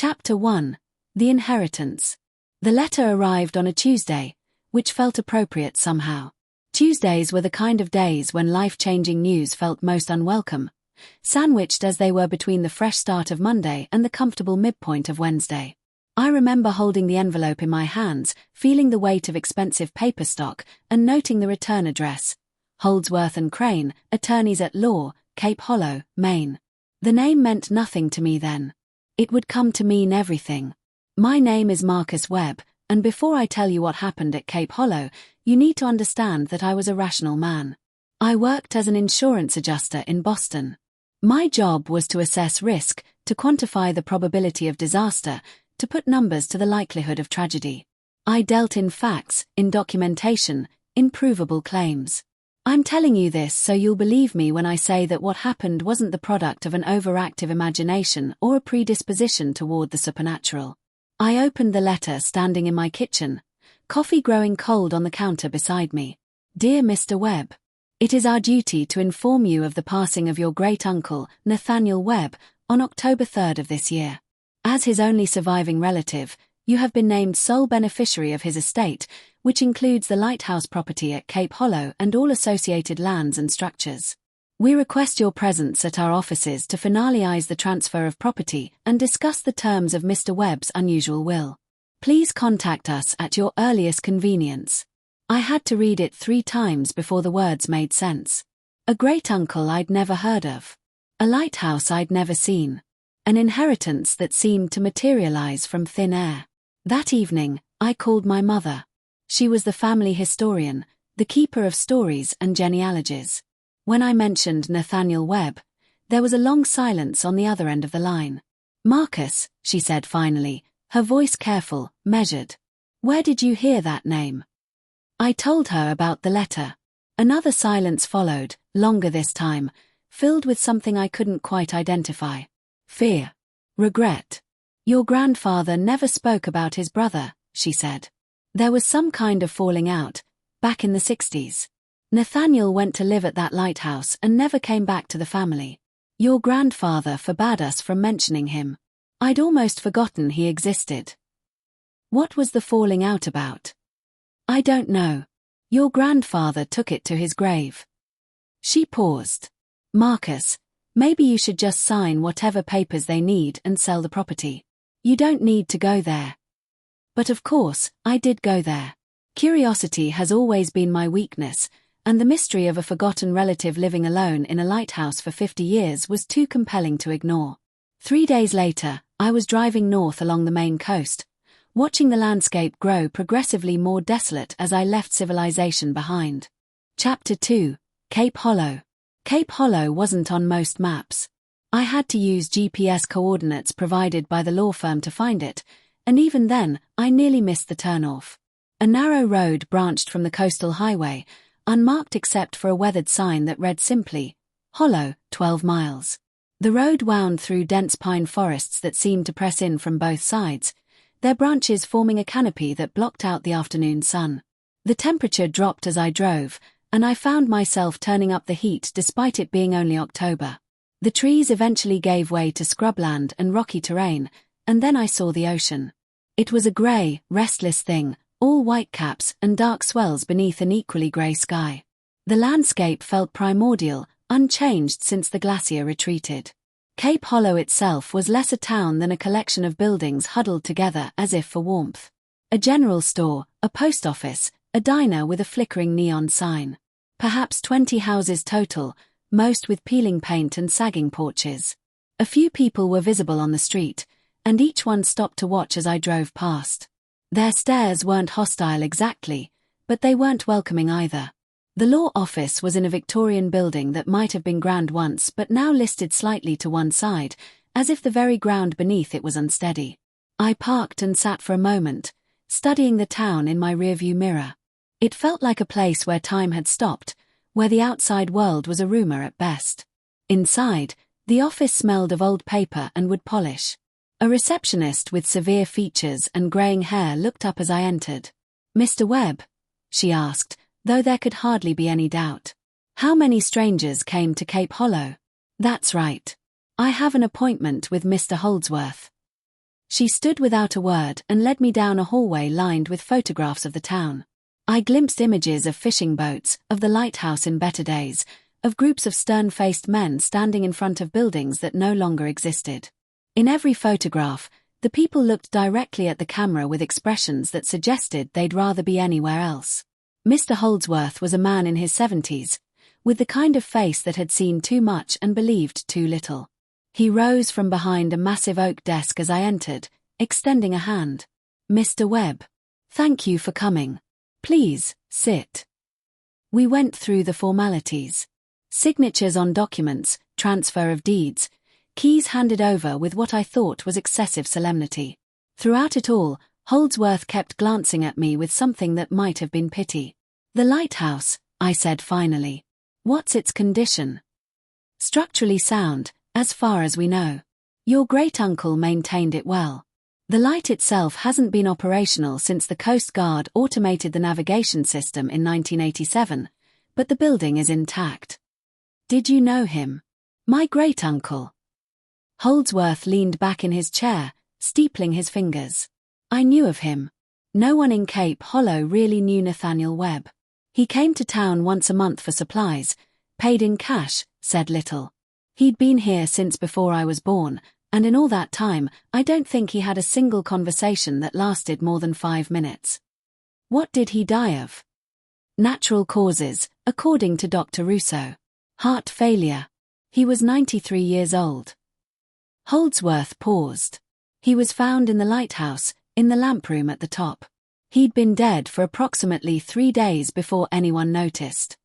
Chapter 1. The Inheritance. The letter arrived on a Tuesday, which felt appropriate somehow. Tuesdays were the kind of days when life-changing news felt most unwelcome, sandwiched as they were between the fresh start of Monday and the comfortable midpoint of Wednesday. I remember holding the envelope in my hands, feeling the weight of expensive paper stock, and noting the return address: Holdsworth and Crane, Attorneys at Law, Cape Hollow, Maine. The name meant nothing to me then. It would come to mean everything. My name is Marcus Webb, and before I tell you what happened at Cape Hollow, you need to understand that I was a rational man. I worked as an insurance adjuster in Boston. My job was to assess risk, to quantify the probability of disaster, to put numbers to the likelihood of tragedy. I dealt in facts, in documentation, in provable claims. I'm telling you this so you'll believe me when I say that what happened wasn't the product of an overactive imagination or a predisposition toward the supernatural. I opened the letter standing in my kitchen, coffee growing cold on the counter beside me. Dear Mr. Webb, it is our duty to inform you of the passing of your great-uncle, Nathaniel Webb, on October 3rd of this year. As his only surviving relative, you have been named sole beneficiary of his estate, which includes the Lighthouse property at Cape Hollow and all associated lands and structures. We request your presence at our offices to finalize the transfer of property and discuss the terms of Mr. Webb's unusual will. Please contact us at your earliest convenience. I had to read it 3 times before the words made sense. A great-uncle I'd never heard of. A lighthouse I'd never seen. An inheritance that seemed to materialize from thin air. That evening, I called my mother. She was the family historian, the keeper of stories and genealogies. When I mentioned Nathaniel Webb, there was a long silence on the other end of the line. Marcus, she said finally, her voice careful, measured. Where did you hear that name? I told her about the letter. Another silence followed, longer this time, filled with something I couldn't quite identify. Fear. Regret. Your grandfather never spoke about his brother, she said. There was some kind of falling out, back in the 60s. Nathaniel went to live at that lighthouse and never came back to the family. Your grandfather forbade us from mentioning him. I'd almost forgotten he existed. What was the falling out about? I don't know. Your grandfather took it to his grave. She paused. Marcus, maybe you should just sign whatever papers they need and sell the property. You don't need to go there. But of course, I did go there. Curiosity has always been my weakness, and the mystery of a forgotten relative living alone in a lighthouse for 50 years was too compelling to ignore. 3 days later, I was driving north along the Maine coast, watching the landscape grow progressively more desolate as I left civilization behind. Chapter 2. Cape Hollow. Cape Hollow wasn't on most maps. I had to use GPS coordinates provided by the law firm to find it, and even then, I nearly missed the turnoff. A narrow road branched from the coastal highway, unmarked except for a weathered sign that read simply, Hollow, 12 miles. The road wound through dense pine forests that seemed to press in from both sides, their branches forming a canopy that blocked out the afternoon sun. The temperature dropped as I drove, and I found myself turning up the heat despite it being only October. The trees eventually gave way to scrubland and rocky terrain, and then I saw the ocean. It was a grey, restless thing, all whitecaps and dark swells beneath an equally grey sky. The landscape felt primordial, unchanged since the glacier retreated. Cape Hollow itself was less a town than a collection of buildings huddled together as if for warmth. A general store, a post office, a diner with a flickering neon sign. Perhaps 20 houses total, most with peeling paint and sagging porches. A few people were visible on the street, and each one stopped to watch as I drove past. Their stares weren't hostile exactly, but they weren't welcoming either. The law office was in a Victorian building that might have been grand once but now listed slightly to one side, as if the very ground beneath it was unsteady. I parked and sat for a moment, studying the town in my rearview mirror. It felt like a place where time had stopped, where the outside world was a rumor at best. Inside, the office smelled of old paper and wood polish. A receptionist with severe features and greying hair looked up as I entered. Mr. Webb? She asked, though there could hardly be any doubt. How many strangers came to Cape Hollow? That's right. I have an appointment with Mr. Holdsworth. She stood without a word and led me down a hallway lined with photographs of the town. I glimpsed images of fishing boats, of the lighthouse in better days, of groups of stern-faced men standing in front of buildings that no longer existed. In every photograph, the people looked directly at the camera with expressions that suggested they'd rather be anywhere else. Mr. Holdsworth was a man in his 70s, with the kind of face that had seen too much and believed too little. He rose from behind a massive oak desk as I entered, extending a hand. "Mr. Webb. Thank you for coming. Please, sit." We went through the formalities. Signatures on documents, transfer of deeds, keys handed over with what I thought was excessive solemnity. Throughout it all, Holdsworth kept glancing at me with something that might have been pity. "The lighthouse," I said finally. "What's its condition?" "Structurally sound, as far as we know. Your great-uncle maintained it well. The light itself hasn't been operational since the Coast Guard automated the navigation system in 1987, but the building is intact." "Did you know him?" "My great-uncle." Holdsworth leaned back in his chair, steepling his fingers. "I knew of him. No one in Cape Hollow really knew Nathaniel Webb. He came to town once a month for supplies, paid in cash, said little. He'd been here since before I was born, and in all that time, I don't think he had a single conversation that lasted more than 5 minutes." "What did he die of?" "Natural causes, according to Dr. Russo. Heart failure. He was 93 years old." Holdsworth paused. "He was found in the lighthouse, in the lamp room at the top. He'd been dead for approximately 3 days before anyone noticed."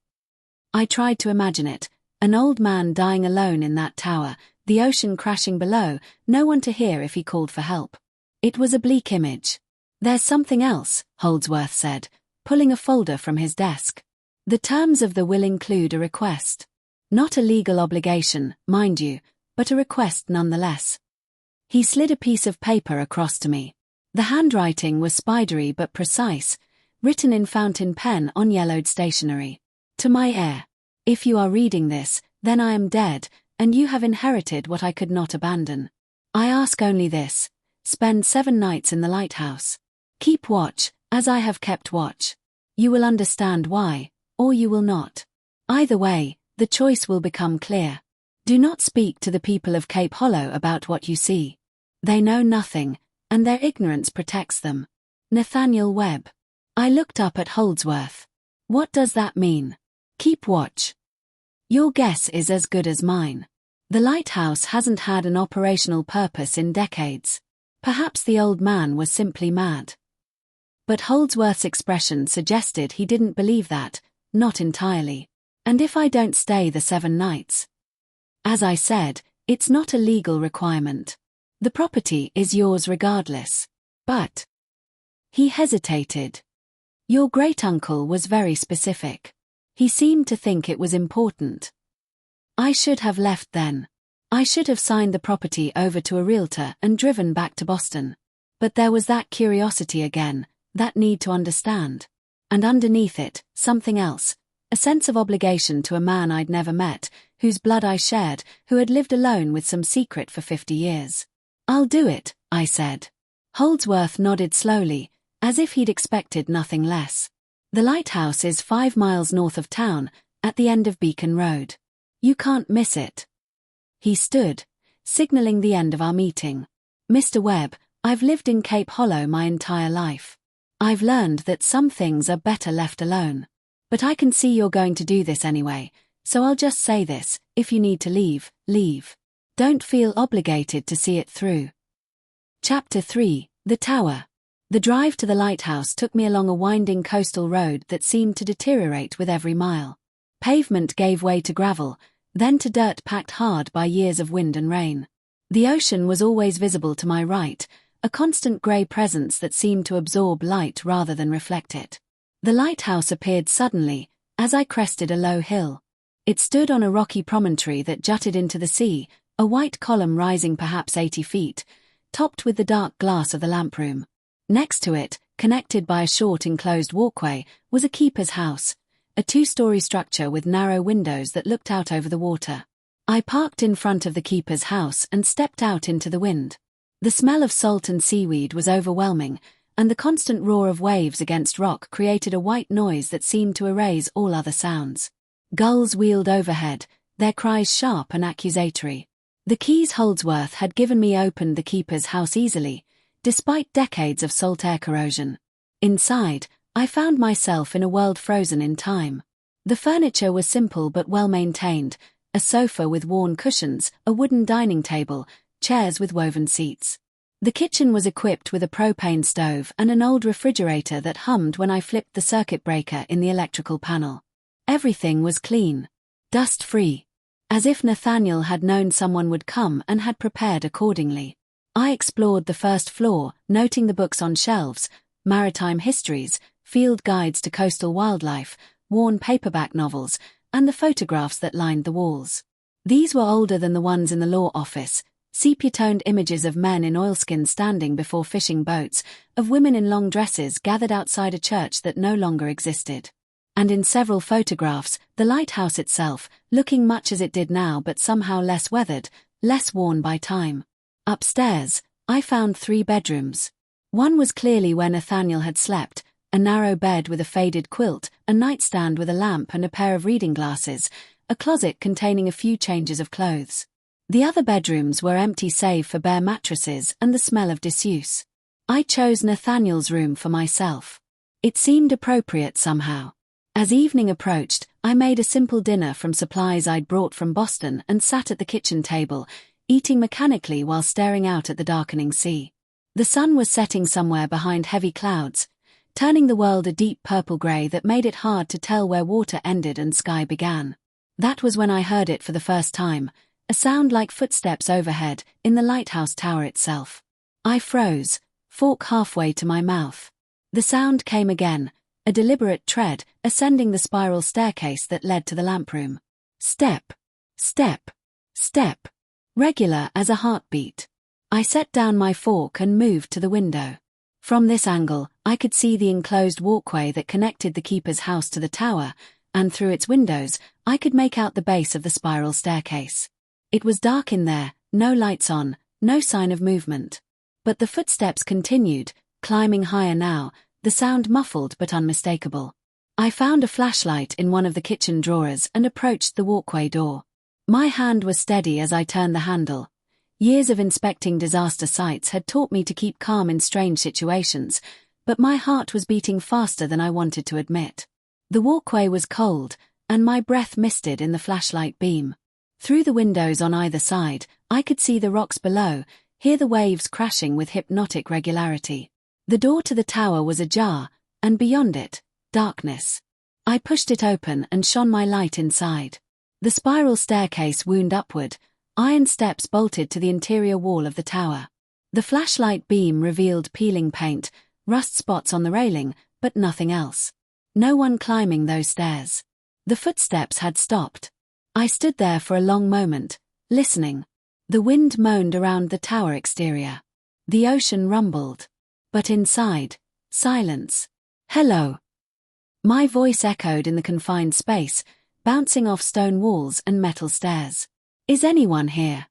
I tried to imagine it, an old man dying alone in that tower, the ocean crashing below, no one to hear if he called for help. It was a bleak image. "There's something else," Holdsworth said, pulling a folder from his desk. "The terms of the will include a request. Not a legal obligation, mind you, but a request nonetheless." He slid a piece of paper across to me. The handwriting was spidery but precise, written in fountain pen on yellowed stationery. "To my heir. If you are reading this, then I am dead, and you have inherited what I could not abandon. I ask only this: spend 7 nights in the lighthouse. Keep watch, as I have kept watch. You will understand why, or you will not. Either way, the choice will become clear. Do not speak to the people of Cape Hollow about what you see. They know nothing, and their ignorance protects them. Nathaniel Webb." I looked up at Holdsworth. "What does that mean? Keep watch?" "Your guess is as good as mine. The lighthouse hasn't had an operational purpose in decades. Perhaps the old man was simply mad." But Holdsworth's expression suggested he didn't believe that, not entirely. "And if I don't stay the 7 nights?" "As I said, it's not a legal requirement. The property is yours regardless. But..." He hesitated. "Your great-uncle was very specific. He seemed to think it was important. I should have left then. I should have signed the property over to a realtor and driven back to Boston. But there was that curiosity again, that need to understand. And underneath it, something else. A sense of obligation to a man I'd never met, whose blood I shared, who had lived alone with some secret for 50 years. "I'll do it," I said. Holdsworth nodded slowly, as if he'd expected nothing less. "The lighthouse is 5 miles north of town, at the end of Beacon Road. You can't miss it." He stood, signaling the end of our meeting. "Mr. Webb, I've lived in Cape Hollow my entire life. I've learned that some things are better left alone. But I can see you're going to do this anyway, so I'll just say this: if you need to leave, leave. Don't feel obligated to see it through." Chapter 3: The Tower. The drive to the lighthouse took me along a winding coastal road that seemed to deteriorate with every mile. Pavement gave way to gravel, then to dirt packed hard by years of wind and rain. The ocean was always visible to my right, a constant grey presence that seemed to absorb light rather than reflect it. The lighthouse appeared suddenly, as I crested a low hill. It stood on a rocky promontory that jutted into the sea, a white column rising perhaps 80 feet, topped with the dark glass of the lamp room. Next to it, connected by a short enclosed walkway, was a keeper's house, a 2-story structure with narrow windows that looked out over the water. I parked in front of the keeper's house and stepped out into the wind. The smell of salt and seaweed was overwhelming, and the constant roar of waves against rock created a white noise that seemed to erase all other sounds. Gulls wheeled overhead, their cries sharp and accusatory. The keys Holdsworth had given me opened the keeper's house easily, despite decades of salt air corrosion. Inside, I found myself in a world frozen in time. The furniture was simple but well maintained, a sofa with worn cushions, a wooden dining table, chairs with woven seats. The kitchen was equipped with a propane stove and an old refrigerator that hummed when I flipped the circuit breaker in the electrical panel. Everything was clean, dust-free, as if Nathaniel had known someone would come and had prepared accordingly. I explored the first floor, noting the books on shelves, maritime histories, field guides to coastal wildlife, worn paperback novels, and the photographs that lined the walls. These were older than the ones in the law office, sepia-toned images of men in oilskins standing before fishing boats, of women in long dresses gathered outside a church that no longer existed. And in several photographs, the lighthouse itself, looking much as it did now but somehow less weathered, less worn by time. Upstairs, I found 3 bedrooms. One was clearly where Nathaniel had slept, a narrow bed with a faded quilt, a nightstand with a lamp and a pair of reading glasses, a closet containing a few changes of clothes. The other bedrooms were empty save for bare mattresses and the smell of disuse. I chose Nathaniel's room for myself. It seemed appropriate somehow. As evening approached, I made a simple dinner from supplies I'd brought from Boston and sat at the kitchen table, eating mechanically while staring out at the darkening sea. The sun was setting somewhere behind heavy clouds, turning the world a deep purple grey that made it hard to tell where water ended and sky began. That was when I heard it for the first time, a sound like footsteps overhead, in the lighthouse tower itself. I froze, fork halfway to my mouth. The sound came again, a deliberate tread, ascending the spiral staircase that led to the lamproom. Step, step, step. Regular as a heartbeat. I set down my fork and moved to the window. From this angle, I could see the enclosed walkway that connected the keeper's house to the tower, and through its windows, I could make out the base of the spiral staircase. It was dark in there, no lights on, no sign of movement. But the footsteps continued, climbing higher now, the sound muffled but unmistakable. I found a flashlight in one of the kitchen drawers and approached the walkway door. My hand was steady as I turned the handle. Years of inspecting disaster sites had taught me to keep calm in strange situations, but my heart was beating faster than I wanted to admit. The walkway was cold, and my breath misted in the flashlight beam. Through the windows on either side, I could see the rocks below, hear the waves crashing with hypnotic regularity. The door to the tower was ajar, and beyond it, darkness. I pushed it open and shone my light inside. The spiral staircase wound upward, iron steps bolted to the interior wall of the tower. The flashlight beam revealed peeling paint, rust spots on the railing, but nothing else. No one climbing those stairs. The footsteps had stopped. I stood there for a long moment, listening. The wind moaned around the tower exterior. The ocean rumbled. But inside, silence. Hello. My voice echoed in the confined space, bouncing off stone walls and metal stairs. Is anyone here?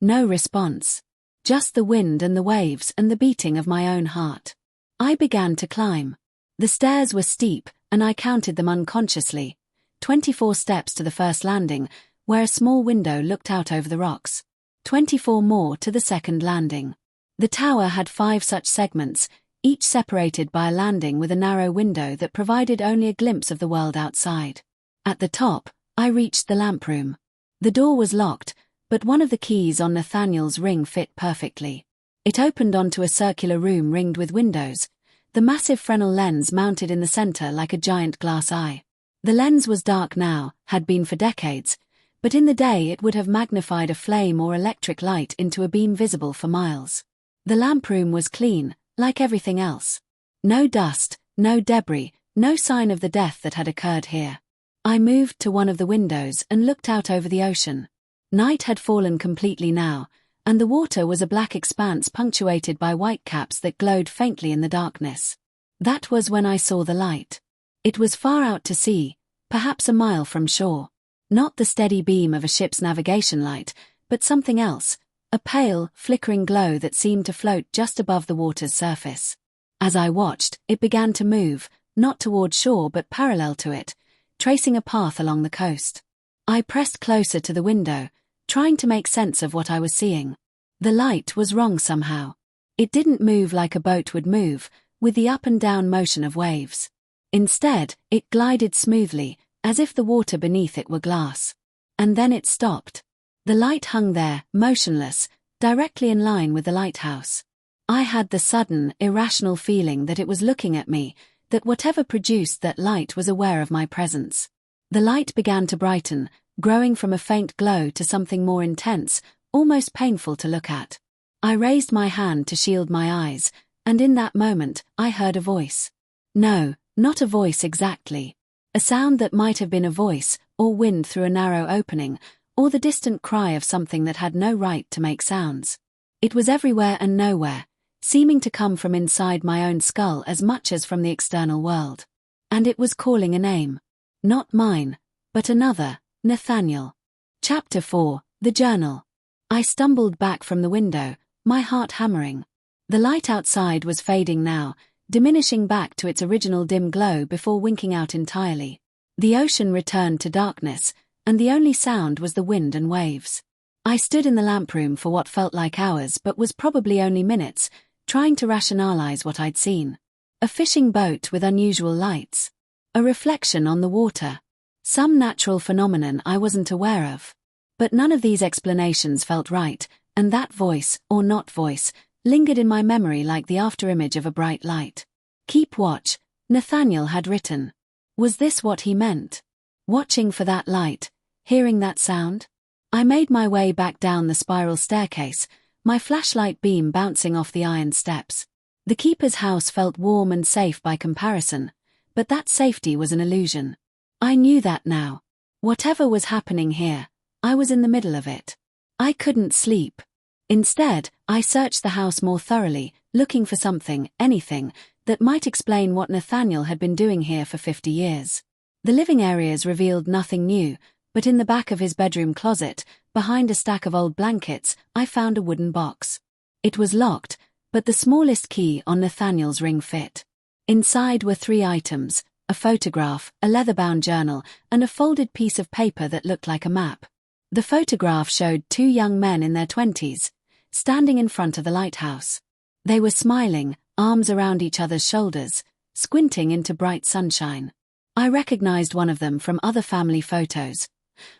No response. Just the wind and the waves and the beating of my own heart. I began to climb. The stairs were steep, and I counted them unconsciously. 24 steps to the first landing, where a small window looked out over the rocks. 24 more to the second landing. The tower had 5 such segments, each separated by a landing with a narrow window that provided only a glimpse of the world outside. At the top, I reached the lamproom. The door was locked, but one of the keys on Nathaniel's ring fit perfectly. It opened onto a circular room ringed with windows, the massive Fresnel lens mounted in the center like a giant glass eye. The lens was dark now, had been for decades, but in the day it would have magnified a flame or electric light into a beam visible for miles. The lamproom was clean, like everything else. No dust, no debris, no sign of the death that had occurred here. I moved to one of the windows and looked out over the ocean. Night had fallen completely now, and the water was a black expanse punctuated by whitecaps that glowed faintly in the darkness. That was when I saw the light. It was far out to sea, perhaps a mile from shore. Not the steady beam of a ship's navigation light, but something else, a pale, flickering glow that seemed to float just above the water's surface. As I watched, it began to move, not toward shore but parallel to it, tracing a path along the coast. I pressed closer to the window, trying to make sense of what I was seeing. The light was wrong somehow. It didn't move like a boat would move, with the up and down motion of waves. Instead, it glided smoothly, as if the water beneath it were glass. And then it stopped. The light hung there, motionless, directly in line with the lighthouse. I had the sudden, irrational feeling that it was looking at me, that whatever produced that light was aware of my presence. The light began to brighten, growing from a faint glow to something more intense, almost painful to look at. I raised my hand to shield my eyes, and in that moment, I heard a voice. No, not a voice exactly. A sound that might have been a voice, or wind through a narrow opening, or the distant cry of something that had no right to make sounds. It was everywhere and nowhere, seeming to come from inside my own skull as much as from the external world. And it was calling a name. Not mine, but another, Nathaniel. Chapter 4, The Journal. I stumbled back from the window, my heart hammering. The light outside was fading now, diminishing back to its original dim glow before winking out entirely. The ocean returned to darkness, and the only sound was the wind and waves. I stood in the lamproom for what felt like hours but was probably only minutes, trying to rationalize what I'd seen. A fishing boat with unusual lights. A reflection on the water. Some natural phenomenon I wasn't aware of. But none of these explanations felt right, and that voice, or not voice, lingered in my memory like the afterimage of a bright light. Keep watch, Nathaniel had written. Was this what he meant? Watching for that light, hearing that sound? I made my way back down the spiral staircase, my flashlight beam bouncing off the iron steps. The keeper's house felt warm and safe by comparison, but that safety was an illusion. I knew that now. Whatever was happening here, I was in the middle of it. I couldn't sleep. Instead, I searched the house more thoroughly, looking for something, anything, that might explain what Nathaniel had been doing here for 50 years. The living areas revealed nothing new, but in the back of his bedroom closet, behind a stack of old blankets, I found a wooden box. It was locked, but the smallest key on Nathaniel's ring fit. Inside were 3 items, a photograph, a leather-bound journal, and a folded piece of paper that looked like a map. The photograph showed 2 young men in their 20s, standing in front of the lighthouse. They were smiling, arms around each other's shoulders, squinting into bright sunshine. I recognized one of them from other family photos.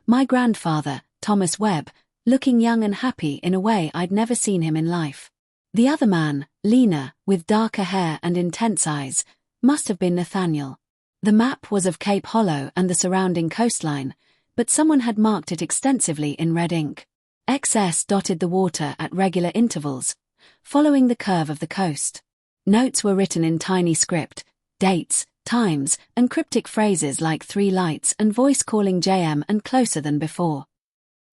My grandfather, Thomas Webb, looking young and happy in a way I'd never seen him in life. The other man, Lena, with darker hair and intense eyes, must have been Nathaniel. The map was of Cape Hollow and the surrounding coastline, but someone had marked it extensively in red ink. XS dotted the water at regular intervals, following the curve of the coast. Notes were written in tiny script, dates, times, and cryptic phrases like 3 lights and voice calling JM and closer than before.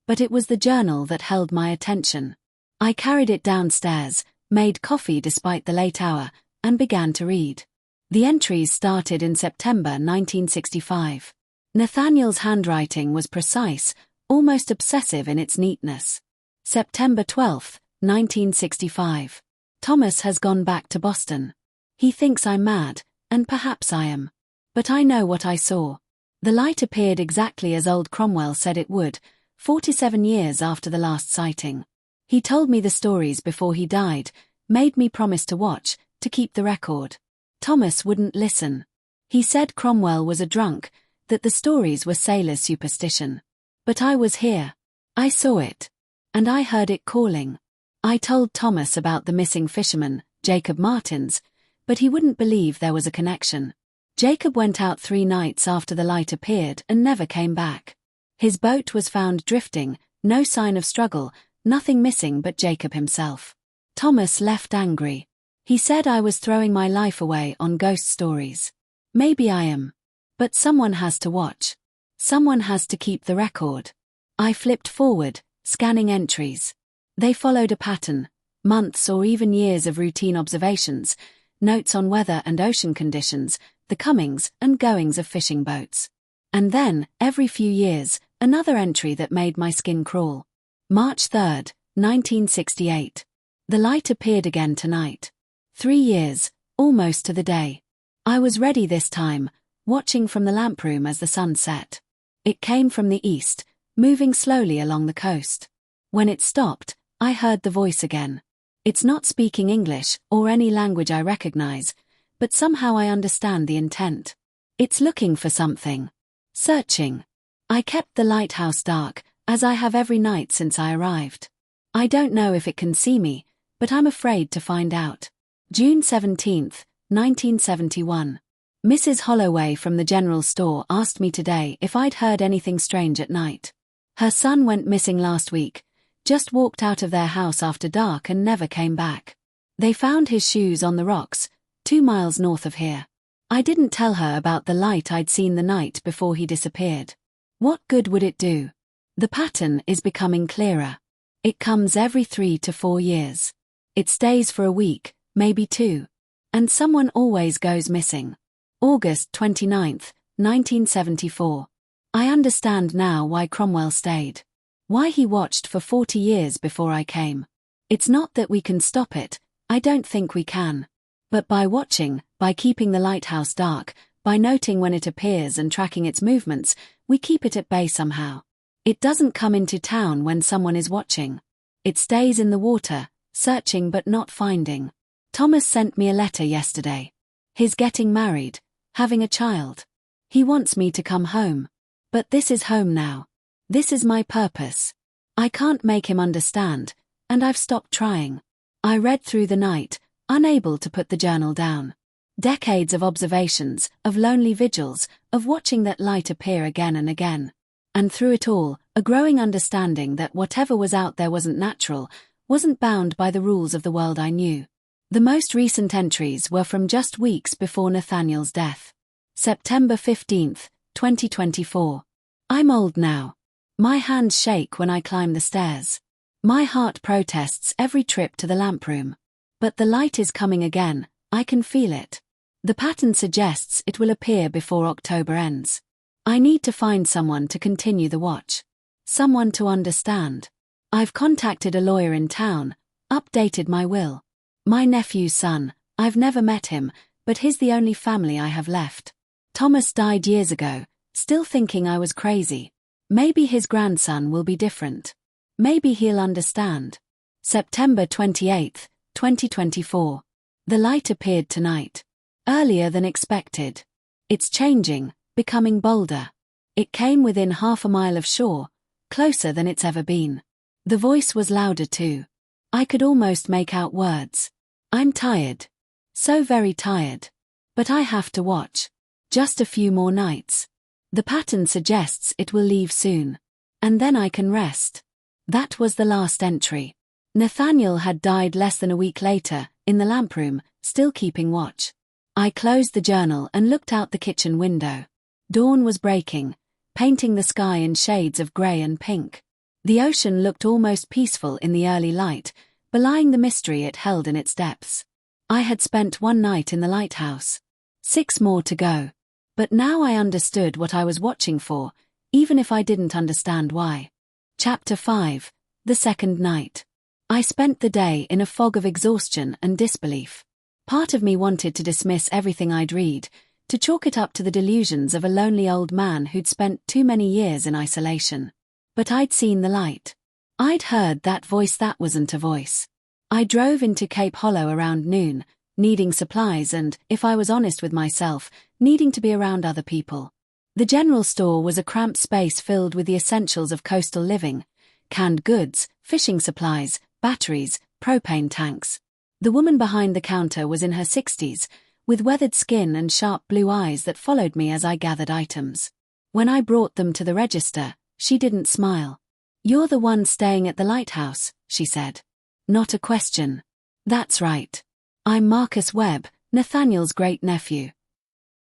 But it was the journal that held my attention. I carried it downstairs, made coffee despite the late hour, and began to read. The entries started in September 1965. Nathaniel's handwriting was precise, almost obsessive in its neatness. September 12, 1965. Thomas has gone back to Boston. He thinks I'm mad, and perhaps I am. But I know what I saw. The light appeared exactly as old Cromwell said it would, 47 years after the last sighting. He told me the stories before he died, made me promise to watch, to keep the record. Thomas wouldn't listen. He said Cromwell was a drunk, that the stories were sailors' superstition. But I was here. I saw it. And I heard it calling. I told Thomas about the missing fisherman, Jacob Martins, but he wouldn't believe there was a connection. Jacob went out 3 nights after the light appeared and never came back. His boat was found drifting, no sign of struggle, nothing missing but Jacob himself. Thomas left angry. He said I was throwing my life away on ghost stories. Maybe I am. But someone has to watch. Someone has to keep the record. I flipped forward, scanning entries. They followed a pattern, months or even years of routine observations, notes on weather and ocean conditions, the comings and goings of fishing boats. And then, every few years, another entry that made my skin crawl. March 3, 1968. The light appeared again tonight. 3 years, almost to the day. I was ready this time, watching from the lamproom as the sun set. It came from the east, moving slowly along the coast. When it stopped, I heard the voice again. It's not speaking English or any language I recognize, but somehow I understand the intent. It's looking for something. Searching. I kept the lighthouse dark, as I have every night since I arrived. I don't know if it can see me, but I'm afraid to find out. June 17, 1971. Mrs. Holloway from the general store asked me today if I'd heard anything strange at night. Her son went missing last week, just walked out of their house after dark and never came back. They found his shoes on the rocks, 2 miles north of here. I didn't tell her about the light I'd seen the night before he disappeared. What good would it do? The pattern is becoming clearer. It comes every 3 to 4 years. It stays for a week, maybe 2. And someone always goes missing. August 29, 1974. I understand now why Cromwell stayed. Why he watched for 40 years before I came. It's not that we can stop it, I don't think we can. But by watching, by keeping the lighthouse dark, by noting when it appears and tracking its movements, we keep it at bay somehow. It doesn't come into town when someone is watching. It stays in the water, searching but not finding. Thomas sent me a letter yesterday. He's getting married, having a child. He wants me to come home. But this is home now. This is my purpose. I can't make him understand, and I've stopped trying. I read through the night, unable to put the journal down. Decades of observations, of lonely vigils, of watching that light appear again and again. And through it all, a growing understanding that whatever was out there wasn't natural, wasn't bound by the rules of the world I knew. The most recent entries were from just weeks before Nathaniel's death. September 15, 2024. I'm old now. My hands shake when I climb the stairs. My heart protests every trip to the lamproom. But the light is coming again, I can feel it. The pattern suggests it will appear before October ends. I need to find someone to continue the watch. Someone to understand. I've contacted a lawyer in town, updated my will. My nephew's son, I've never met him, but he's the only family I have left. Thomas died years ago, still thinking I was crazy. Maybe his grandson will be different. Maybe he'll understand. September 28, 2024. The light appeared tonight. Earlier than expected. It's changing, becoming bolder. It came within half a mile of shore, closer than it's ever been. The voice was louder too. I could almost make out words. I'm tired. So very tired. But I have to watch. Just a few more nights. The pattern suggests it will leave soon. And then I can rest. That was the last entry. Nathaniel had died less than a week later, in the lamproom, still keeping watch. I closed the journal and looked out the kitchen window. Dawn was breaking, painting the sky in shades of grey and pink. The ocean looked almost peaceful in the early light, belying the mystery it held in its depths. I had spent 1 night in the lighthouse. 6 more to go. But now I understood what I was watching for, even if I didn't understand why. Chapter 5. The second night. I spent the day in a fog of exhaustion and disbelief. Part of me wanted to dismiss everything I'd read, to chalk it up to the delusions of a lonely old man who'd spent too many years in isolation. But I'd seen the light. I'd heard that voice that wasn't a voice. I drove into Cape Hollow around noon, needing supplies and, if I was honest with myself, needing to be around other people. The general store was a cramped space filled with the essentials of coastal living: canned goods, fishing supplies, batteries, propane tanks. The woman behind the counter was in her 60s, with weathered skin and sharp blue eyes that followed me as I gathered items. When I brought them to the register, she didn't smile. "You're the one staying at the lighthouse," she said. Not a question. "That's right. I'm Marcus Webb, Nathaniel's great-nephew.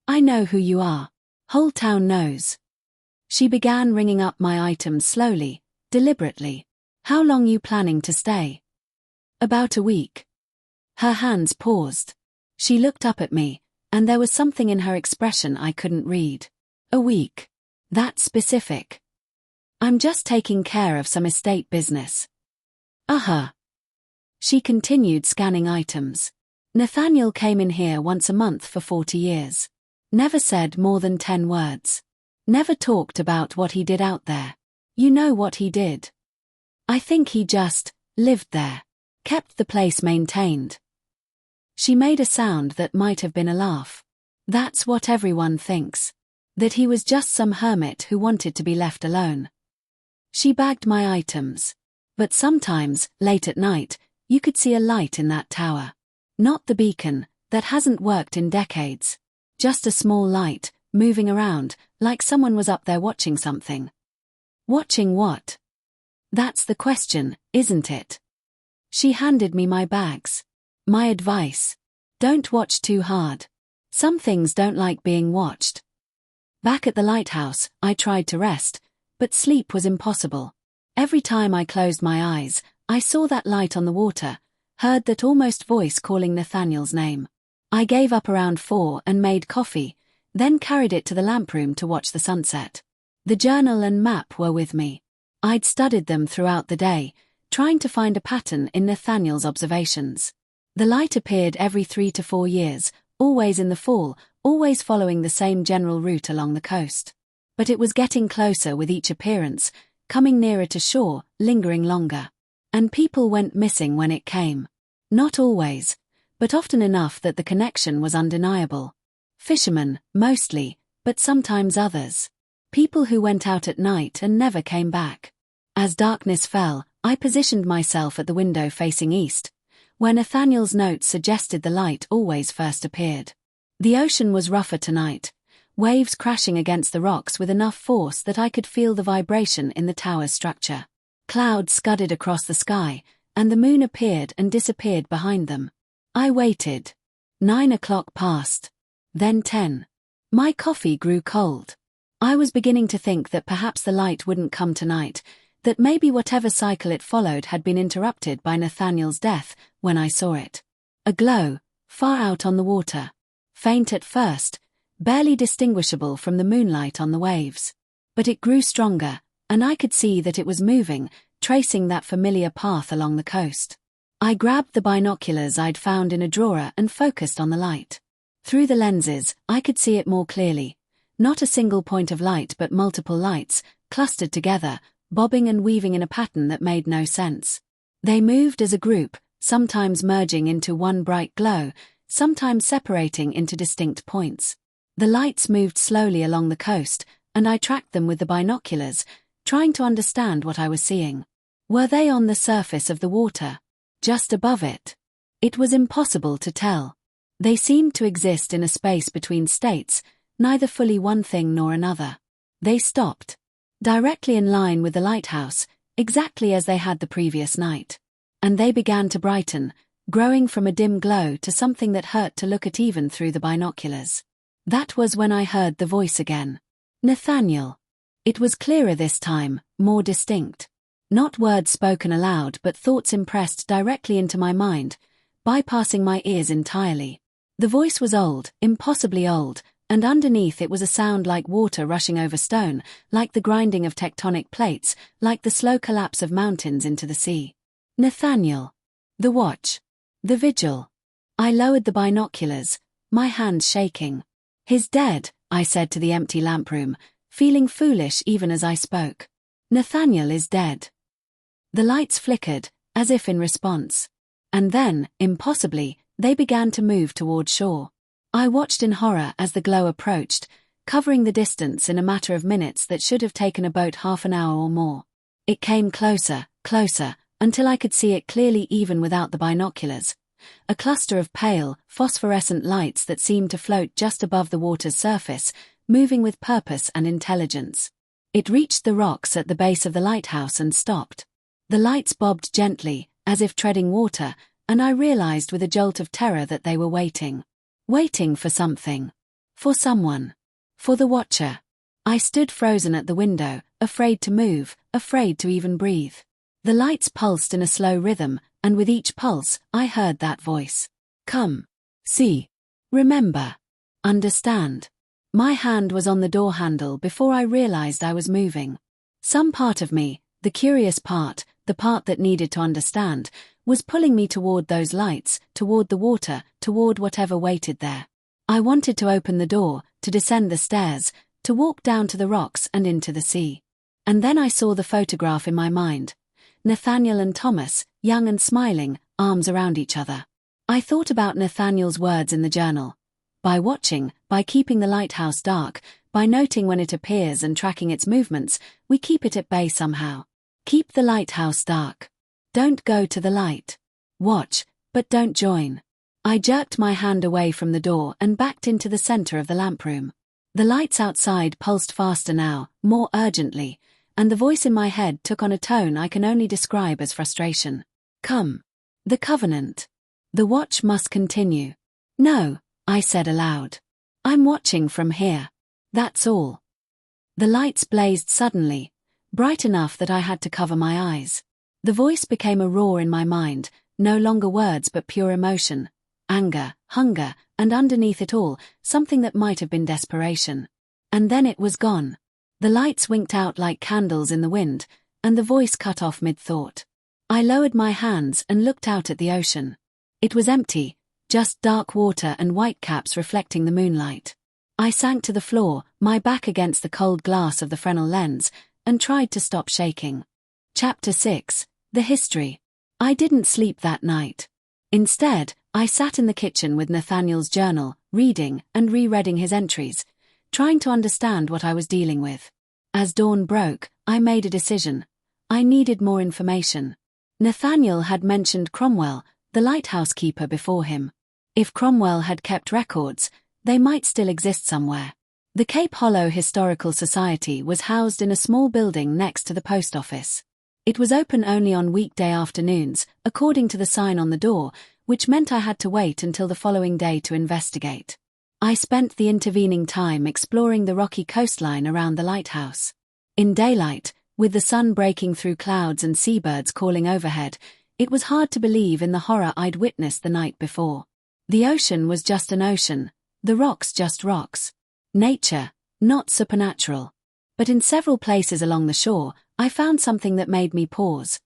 I know who you are. Whole town knows." She began ringing up my items slowly, deliberately. "How long you planning to stay?" "About a week." Her hands paused. She looked up at me, and there was something in her expression I couldn't read. "A week? That's specific." "I'm just taking care of some estate business." She continued scanning items. Nathaniel came in here once a month for 40 years. Never said more than 10 words. Never talked about what he did out there. You know what he did? I think he just lived there. Kept the place maintained. She made a sound that might have been a laugh. That's what everyone thinks. That he was just some hermit who wanted to be left alone. She bagged my items. But sometimes, late at night, you could see a light in that tower. Not the beacon, that hasn't worked in decades. Just a small light, moving around, like someone was up there watching something. Watching what? That's the question, isn't it? She handed me my bags. My advice. Don't watch too hard. Some things don't like being watched. Back at the lighthouse, I tried to rest, but sleep was impossible. Every time I closed my eyes, I saw that light on the water, heard that almost voice calling Nathaniel's name. I gave up around 4 and made coffee, then carried it to the lamp room to watch the sunset. The journal and map were with me. I'd studied them throughout the day, trying to find a pattern in Nathaniel's observations. The light appeared every 3 to 4 years, always in the fall, always following the same general route along the coast. But it was getting closer with each appearance, coming nearer to shore, lingering longer. And people went missing when it came. Not always, but often enough that the connection was undeniable. Fishermen, mostly, but sometimes others. People who went out at night and never came back. As darkness fell, I positioned myself at the window facing east, where Nathaniel's notes suggested the light always first appeared. The ocean was rougher tonight, waves crashing against the rocks with enough force that I could feel the vibration in the tower's structure. Clouds scudded across the sky, and the moon appeared and disappeared behind them. I waited. 9 o'clock passed. Then 10. My coffee grew cold. I was beginning to think that perhaps the light wouldn't come tonight, that maybe whatever cycle it followed had been interrupted by Nathaniel's death, when I saw it. A glow, far out on the water. Faint at first, barely distinguishable from the moonlight on the waves. But it grew stronger, and I could see that it was moving, tracing that familiar path along the coast. I grabbed the binoculars I'd found in a drawer and focused on the light. Through the lenses, I could see it more clearly. Not a single point of light but multiple lights, clustered together, bobbing and weaving in a pattern that made no sense. They moved as a group, sometimes merging into one bright glow, sometimes separating into distinct points. The lights moved slowly along the coast, and I tracked them with the binoculars, trying to understand what I was seeing. Were they on the surface of the water? Just above it? It was impossible to tell. They seemed to exist in a space between states, neither fully one thing nor another. They stopped. Directly in line with the lighthouse, exactly as they had the previous night. And they began to brighten, growing from a dim glow to something that hurt to look at even through the binoculars. That was when I heard the voice again. Nathaniel. It was clearer this time, more distinct. Not words spoken aloud but thoughts impressed directly into my mind, bypassing my ears entirely. The voice was old, impossibly old, and underneath it was a sound like water rushing over stone, like the grinding of tectonic plates, like the slow collapse of mountains into the sea. Nathaniel. The watch. The vigil. I lowered the binoculars, my hands shaking. He's dead, I said to the empty lamp room, feeling foolish even as I spoke. Nathaniel is dead. The lights flickered, as if in response. And then, impossibly, they began to move toward shore. I watched in horror as the glow approached, covering the distance in a matter of minutes that should have taken a boat half an hour or more. It came closer, closer, until I could see it clearly even without the binoculars. A cluster of pale, phosphorescent lights that seemed to float just above the water's surface, moving with purpose and intelligence. It reached the rocks at the base of the lighthouse and stopped. The lights bobbed gently, as if treading water, and I realized with a jolt of terror that they were waiting. Waiting for something. For someone. For the watcher. I stood frozen at the window, afraid to move, afraid to even breathe. The lights pulsed in a slow rhythm, and with each pulse, I heard that voice. Come. See. Remember. Understand. My hand was on the door handle before I realized I was moving. Some part of me, the curious part, the part that needed to understand, was pulling me toward those lights, toward the water, toward whatever waited there. I wanted to open the door, to descend the stairs, to walk down to the rocks and into the sea. And then I saw the photograph in my mind. Nathaniel and Thomas, young and smiling, arms around each other. I thought about Nathaniel's words in the journal. By watching, by keeping the lighthouse dark, by noting when it appears and tracking its movements, we keep it at bay somehow. Keep the lighthouse dark. Don't go to the light. Watch, but don't join. I jerked my hand away from the door and backed into the center of the lamp room. The lights outside pulsed faster now, more urgently, and the voice in my head took on a tone I can only describe as frustration. Come. The covenant. The watch must continue. No, I said aloud. I'm watching from here. That's all. The lights blazed suddenly, bright enough that I had to cover my eyes. The voice became a roar in my mind, no longer words but pure emotion. Anger, hunger, and underneath it all, something that might have been desperation. And then it was gone. The lights winked out like candles in the wind, and the voice cut off mid-thought. I lowered my hands and looked out at the ocean. It was empty, just dark water and whitecaps reflecting the moonlight. I sank to the floor, my back against the cold glass of the Fresnel lens, and tried to stop shaking. Chapter 6. The History. I didn't sleep that night. Instead, I sat in the kitchen with Nathaniel's journal, reading and rereading his entries, trying to understand what I was dealing with. As dawn broke, I made a decision. I needed more information. Nathaniel had mentioned Cromwell, the lighthouse keeper, before him. If Cromwell had kept records, they might still exist somewhere. The Cape Hollow Historical Society was housed in a small building next to the post office. It was open only on weekday afternoons, according to the sign on the door, which meant I had to wait until the following day to investigate. I spent the intervening time exploring the rocky coastline around the lighthouse. In daylight, with the sun breaking through clouds and seabirds calling overhead, it was hard to believe in the horror I'd witnessed the night before. The ocean was just an ocean, the rocks just rocks. Nature, not supernatural. But in several places along the shore, I found something that made me pause.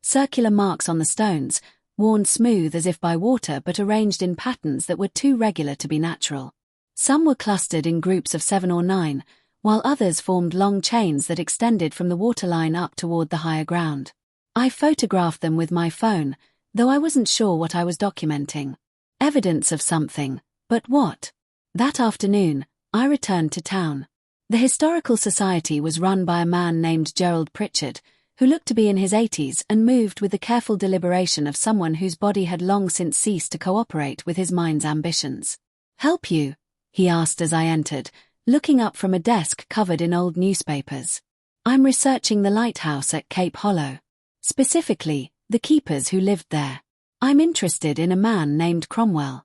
Circular marks on the stones, worn smooth as if by water but arranged in patterns that were too regular to be natural. Some were clustered in groups of 7 or 9, while others formed long chains that extended from the waterline up toward the higher ground. I photographed them with my phone, though I wasn't sure what I was documenting. Evidence of something, but what? That afternoon, I returned to town. The Historical Society was run by a man named Gerald Pritchard, who looked to be in his 80s and moved with the careful deliberation of someone whose body had long since ceased to cooperate with his mind's ambitions. "Help you?" he asked as I entered, looking up from a desk covered in old newspapers. "I'm researching the lighthouse at Cape Hollow. Specifically, the keepers who lived there. I'm interested in a man named Cromwell."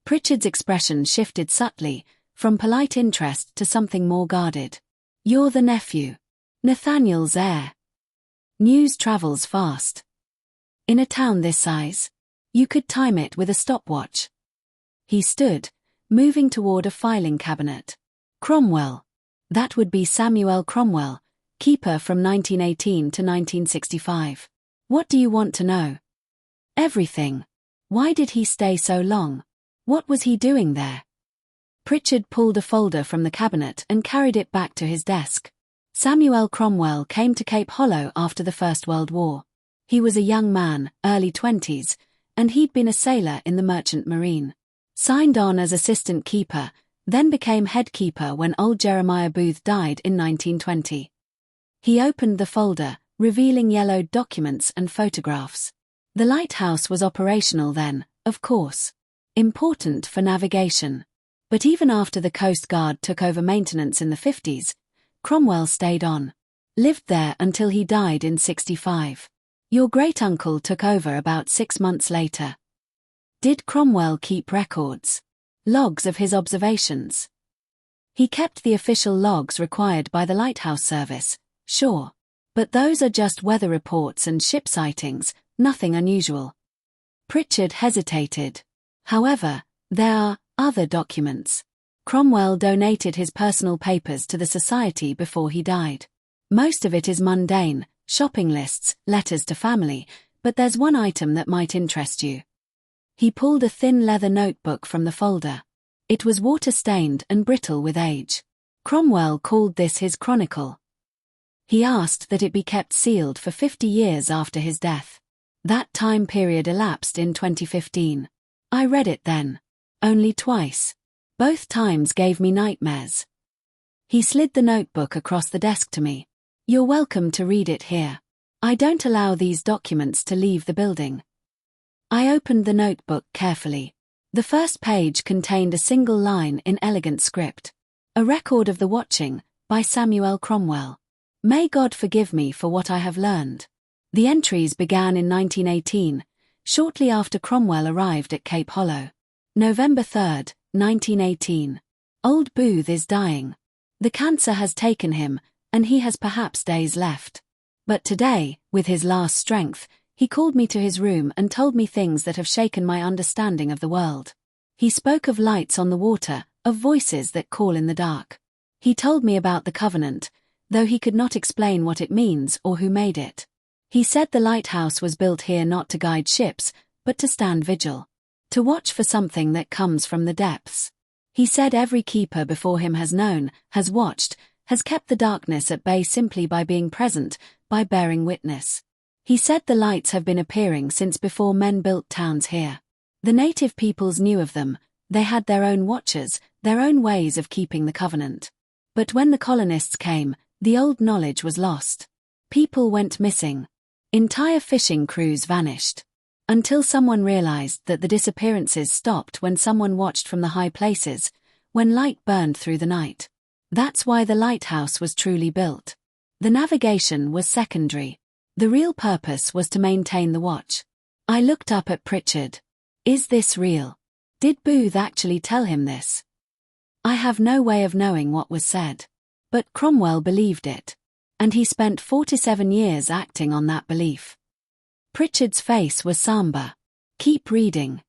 Pritchard's expression shifted subtly, from polite interest to something more guarded. "You're the nephew. Nathaniel's heir. News travels fast. In a town this size, you could time it with a stopwatch." He stood, moving toward a filing cabinet. "Cromwell. That would be Samuel Cromwell, keeper from 1918 to 1965. What do you want to know?" "Everything. Why did he stay so long? What was he doing there?" Pritchard pulled a folder from the cabinet and carried it back to his desk. Samuel Cromwell came to Cape Hollow after the First World War. He was a young man, early 20s, and he'd been a sailor in the Merchant Marine. Signed on as assistant keeper, then became head keeper when old Jeremiah Booth died in 1920. He opened the folder, revealing yellowed documents and photographs. The lighthouse was operational then, of course. Important for navigation. But even after the Coast Guard took over maintenance in the 50s, Cromwell stayed on. Lived there until he died in 65. Your great-uncle took over about 6 months later. Did Cromwell keep records? Logs of his observations? He kept the official logs required by the Lighthouse Service, sure. But those are just weather reports and ship sightings, nothing unusual. Pritchard hesitated. However, there are other documents. Cromwell donated his personal papers to the society before he died. Most of it is mundane, shopping lists, letters to family, but there's one item that might interest you. He pulled a thin leather notebook from the folder. It was water-stained and brittle with age. Cromwell called this his chronicle. He asked that it be kept sealed for 50 years after his death. That time period elapsed in 2015. I read it then. Only twice. Both times gave me nightmares. He slid the notebook across the desk to me. You're welcome to read it here. I don't allow these documents to leave the building. I opened the notebook carefully. The first page contained a single line in elegant script. A record of the watching, by Samuel Cromwell. May God forgive me for what I have learned. The entries began in 1918, shortly after Cromwell arrived at Cape Hollow. November 3, 1918. Old Booth is dying. The cancer has taken him, and he has perhaps days left. But today, with his last strength, he called me to his room and told me things that have shaken my understanding of the world. He spoke of lights on the water, of voices that call in the dark. He told me about the covenant, though he could not explain what it means or who made it. He said the lighthouse was built here not to guide ships, but to stand vigil. To watch for something that comes from the depths. He said every keeper before him has known, has watched, has kept the darkness at bay simply by being present, by bearing witness. He said the lights have been appearing since before men built towns here. The native peoples knew of them, they had their own watchers, their own ways of keeping the covenant. But when the colonists came, the old knowledge was lost. People went missing. Entire fishing crews vanished. Until someone realized that the disappearances stopped when someone watched from the high places, when light burned through the night. That's why the lighthouse was truly built. The navigation was secondary. The real purpose was to maintain the watch. I looked up at Pritchard. Is this real? Did Booth actually tell him this? I have no way of knowing what was said. But Cromwell believed it. And he spent 47 years acting on that belief. Pritchard's face was somber. Keep reading.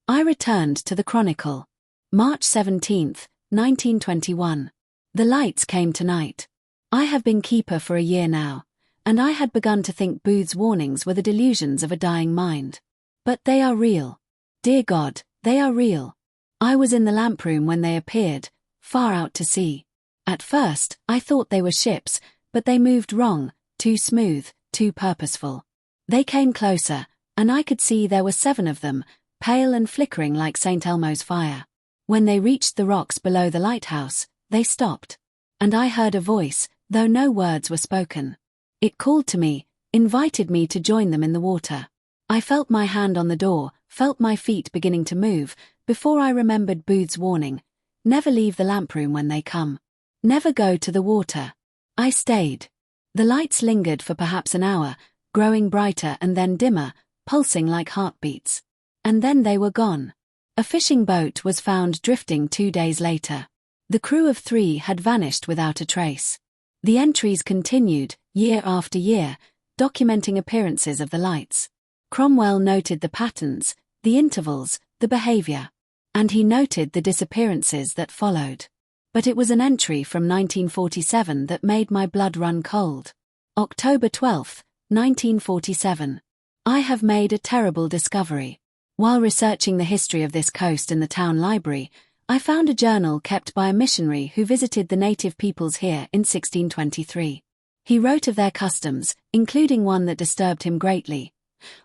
I returned to the Chronicle. March 17, 1921. The lights came tonight. I have been keeper for a year now, and I had begun to think Booth's warnings were the delusions of a dying mind. But they are real. Dear God, they are real. I was in the lamp room when they appeared, far out to sea. At first, I thought they were ships, but they moved wrong, too smooth, too purposeful. They came closer, and I could see there were 7 of them, pale and flickering like St. Elmo's fire. When they reached the rocks below the lighthouse, they stopped. And I heard a voice, though no words were spoken. It called to me, invited me to join them in the water. I felt my hand on the door, felt my feet beginning to move, before I remembered Booth's warning. Never leave the lamp room when they come. Never go to the water. I stayed. The lights lingered for perhaps an hour, growing brighter and then dimmer, pulsing like heartbeats. And then they were gone. A fishing boat was found drifting 2 days later. The crew of 3 had vanished without a trace. The entries continued, year after year, documenting appearances of the lights. Cromwell noted the patterns, the intervals, the behavior. And he noted the disappearances that followed. But it was an entry from 1947 that made my blood run cold. October 12, 1947. I have made a terrible discovery. While researching the history of this coast in the town library, I found a journal kept by a missionary who visited the native peoples here in 1623. He wrote of their customs, including one that disturbed him greatly.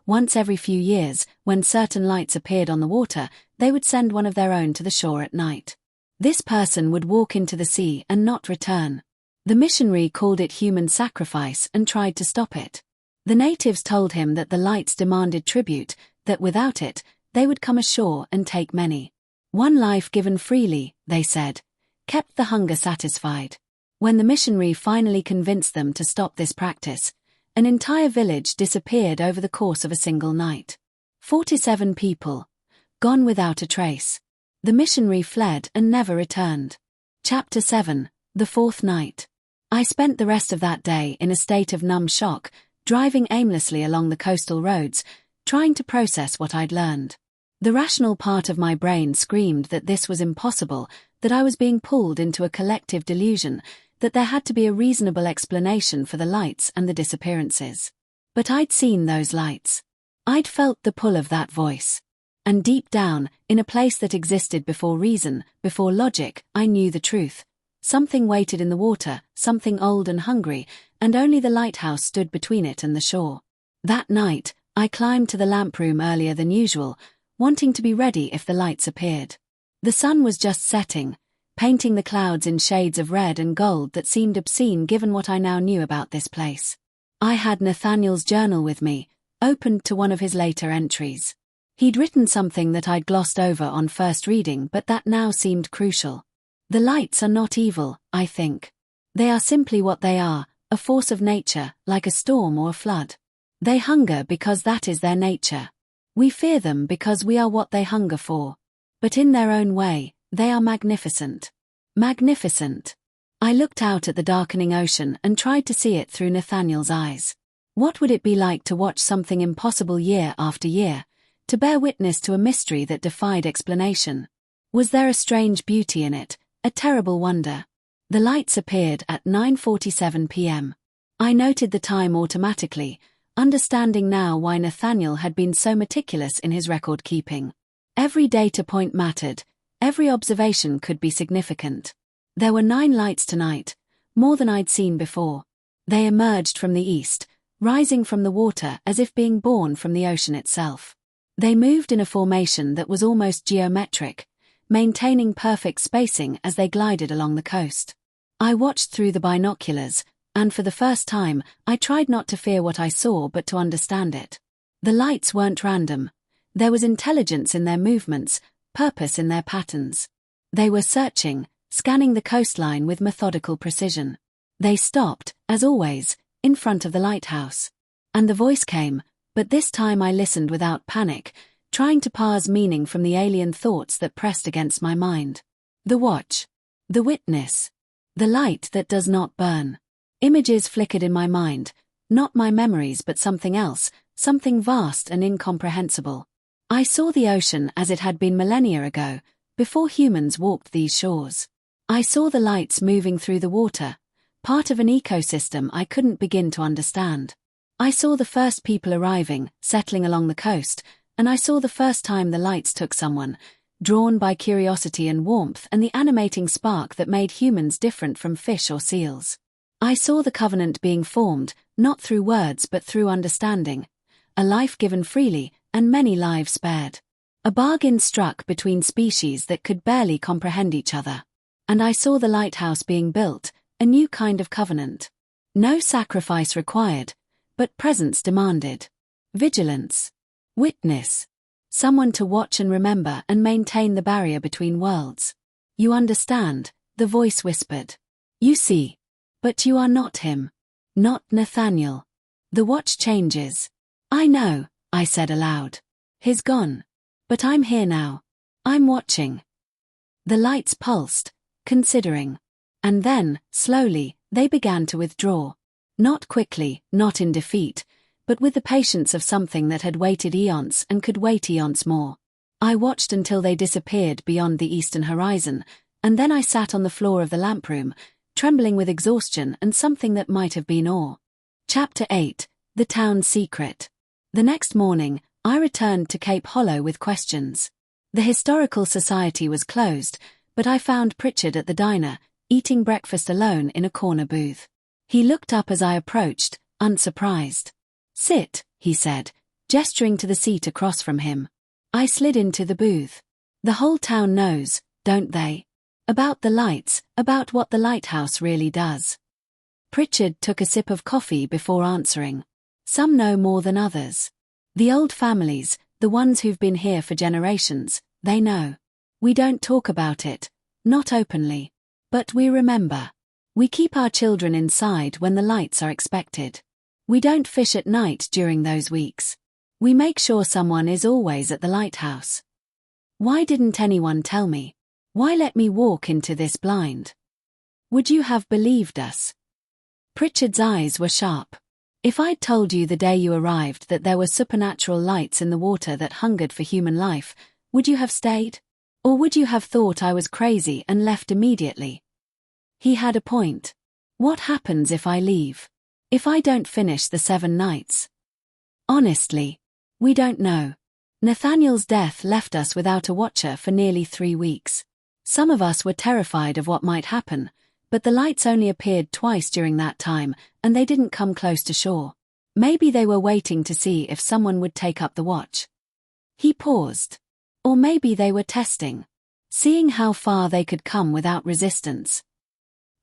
Once every few years, when certain lights appeared on the water, they would send one of their own to the shore at night. This person would walk into the sea and not return. The missionary called it human sacrifice and tried to stop it. The natives told him that the lights demanded tribute, that without it, they would come ashore and take many. One life given freely, they said, kept the hunger satisfied. When the missionary finally convinced them to stop this practice, an entire village disappeared over the course of a single night. 47 people. Gone without a trace. The missionary fled and never returned. Chapter 7, The Fourth Night. I spent the rest of that day in a state of numb shock, driving aimlessly along the coastal roads, trying to process what I'd learned. The rational part of my brain screamed that this was impossible, that I was being pulled into a collective delusion, that there had to be a reasonable explanation for the lights and the disappearances. But I'd seen those lights. I'd felt the pull of that voice. And deep down, in a place that existed before reason, before logic, I knew the truth. Something waited in the water, something old and hungry, and only the lighthouse stood between it and the shore. That night, I climbed to the lamp room earlier than usual, wanting to be ready if the lights appeared. The sun was just setting, painting the clouds in shades of red and gold that seemed obscene given what I now knew about this place. I had Nathaniel's journal with me, opened to one of his later entries. He'd written something that I'd glossed over on first reading, but that now seemed crucial. The lights are not evil, I think. They are simply what they are, a force of nature, like a storm or a flood. They hunger because that is their nature. We fear them because we are what they hunger for. But in their own way, they are magnificent. Magnificent. I looked out at the darkening ocean and tried to see it through Nathaniel's eyes. What would it be like to watch something impossible year after year, to bear witness to a mystery that defied explanation? Was there a strange beauty in it, a terrible wonder? The lights appeared at 9:47 p.m. I noted the time automatically, understanding now why Nathaniel had been so meticulous in his record-keeping. Every data point mattered, every observation could be significant. There were 9 lights tonight, more than I'd seen before. They emerged from the east, rising from the water as if being born from the ocean itself. They moved in a formation that was almost geometric, maintaining perfect spacing as they glided along the coast. I watched through the binoculars, and for the first time, I tried not to fear what I saw but to understand it. The lights weren't random. There was intelligence in their movements, purpose in their patterns. They were searching, scanning the coastline with methodical precision. They stopped, as always, in front of the lighthouse. And the voice came, but this time I listened without panic, trying to parse meaning from the alien thoughts that pressed against my mind. The watch. The witness. The light that does not burn. Images flickered in my mind, not my memories but something else, something vast and incomprehensible. I saw the ocean as it had been millennia ago, before humans walked these shores. I saw the lights moving through the water, part of an ecosystem I couldn't begin to understand. I saw the first people arriving, settling along the coast, and I saw the first time the lights took someone, drawn by curiosity and warmth and the animating spark that made humans different from fish or seals. I saw the covenant being formed, not through words but through understanding, a life given freely and many lives spared. A bargain struck between species that could barely comprehend each other. And I saw the lighthouse being built, a new kind of covenant. No sacrifice required, but presence demanded. Vigilance. Witness. Someone to watch and remember and maintain the barrier between worlds. You understand, the voice whispered. You see. But you are not him. Not Nathaniel. The watch changes. I know, I said aloud. He's gone. But I'm here now. I'm watching. The lights pulsed, considering. And then, slowly, they began to withdraw. Not quickly, not in defeat, but with the patience of something that had waited eons and could wait eons more. I watched until they disappeared beyond the eastern horizon, and then I sat on the floor of the lamp room, trembling with exhaustion and something that might have been awe. Chapter 8. The Town's Secret. The next morning, I returned to Cape Hollow with questions. The Historical Society was closed, but I found Pritchard at the diner, eating breakfast alone in a corner booth. He looked up as I approached, unsurprised. Sit, he said, gesturing to the seat across from him. I slid into the booth. The whole town knows, don't they? About the lights, about what the lighthouse really does. Pritchard took a sip of coffee before answering. Some know more than others. The old families, the ones who've been here for generations, they know. We don't talk about it, not openly. But we remember. We keep our children inside when the lights are expected. We don't fish at night during those weeks. We make sure someone is always at the lighthouse. Why didn't anyone tell me? Why let me walk into this blind? Would you have believed us? Pritchard's eyes were sharp. If I'd told you the day you arrived that there were supernatural lights in the water that hungered for human life, would you have stayed? Or would you have thought I was crazy and left immediately? He had a point. What happens if I leave? If I don't finish the 7 nights? Honestly, we don't know. Nathaniel's death left us without a watcher for nearly 3 weeks. Some of us were terrified of what might happen, but the lights only appeared twice during that time, and they didn't come close to shore. Maybe they were waiting to see if someone would take up the watch. He paused. Or maybe they were testing, seeing how far they could come without resistance.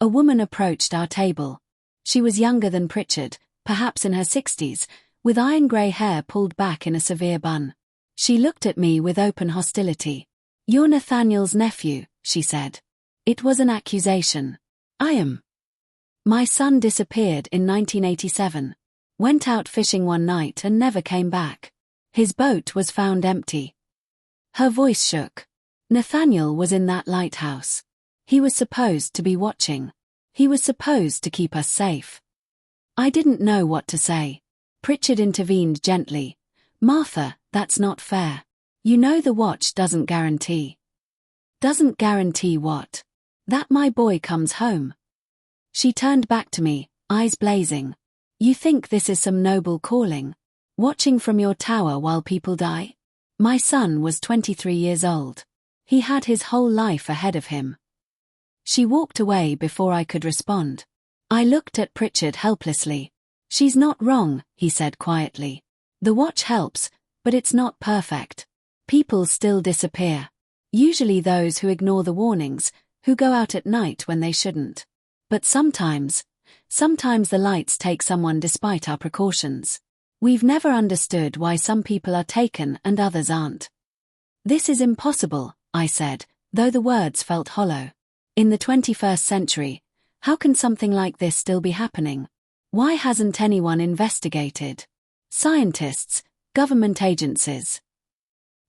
A woman approached our table. She was younger than Pritchard, perhaps in her 60s, with iron-grey hair pulled back in a severe bun. She looked at me with open hostility. "You're Nathaniel's nephew," she said. It was an accusation. "I am. My son disappeared in 1987. Went out fishing one night and never came back. His boat was found empty." Her voice shook. Nathaniel was in that lighthouse. He was supposed to be watching. He was supposed to keep us safe. I didn't know what to say. Pritchard intervened gently. "Martha, that's not fair. You know the watch doesn't guarantee." "Doesn't guarantee what?" "That my boy comes home." She turned back to me, eyes blazing. "You think this is some noble calling? Watching from your tower while people die?" My son was 23 years old. He had his whole life ahead of him. She walked away before I could respond. I looked at Pritchard helplessly. "She's not wrong," he said quietly. "The watch helps, but it's not perfect. People still disappear. Usually those who ignore the warnings, who go out at night when they shouldn't. But sometimes the lights take someone despite our precautions. We've never understood why some people are taken and others aren't." "This is impossible," I said, though the words felt hollow. "In the 21st century, how can something like this still be happening? Why hasn't anyone investigated? Scientists, government agencies?"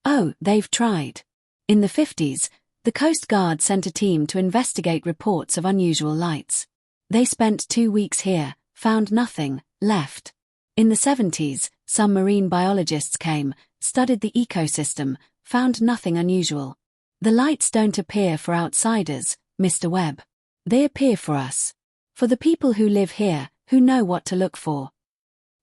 "Oh, they've tried. In the 50s, the Coast Guard sent a team to investigate reports of unusual lights. They spent 2 weeks here, found nothing, left. In the 70s, some marine biologists came, studied the ecosystem, found nothing unusual. The lights don't appear for outsiders, Mr. Webb. They appear for us. For the people who live here, who know what to look for."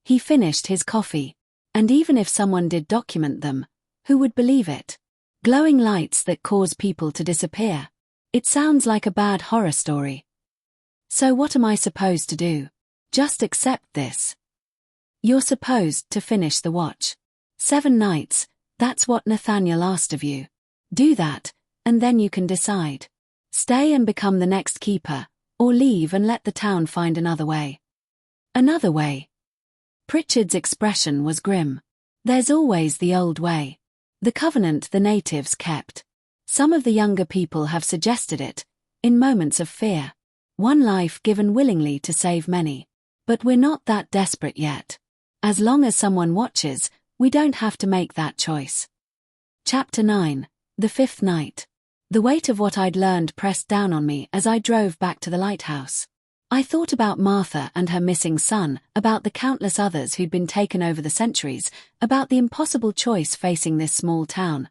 He finished his coffee. "And even if someone did document them, who would believe it? Glowing lights that cause people to disappear. It sounds like a bad horror story. So what am I supposed to do? Just accept this?" "You're supposed to finish the watch. 7 nights, that's what Nathaniel asked of you. Do that, and then you can decide. Stay and become the next keeper, or leave and let the town find another way." "Another way?" Pritchard's expression was grim. "There's always the old way. The covenant the natives kept. Some of the younger people have suggested it, in moments of fear. One life given willingly to save many. But we're not that desperate yet. As long as someone watches, we don't have to make that choice." Chapter 9, The 5th Night. The weight of what I'd learned pressed down on me as I drove back to the lighthouse. I thought about Martha and her missing son, about the countless others who'd been taken over the centuries, about the impossible choice facing this small town.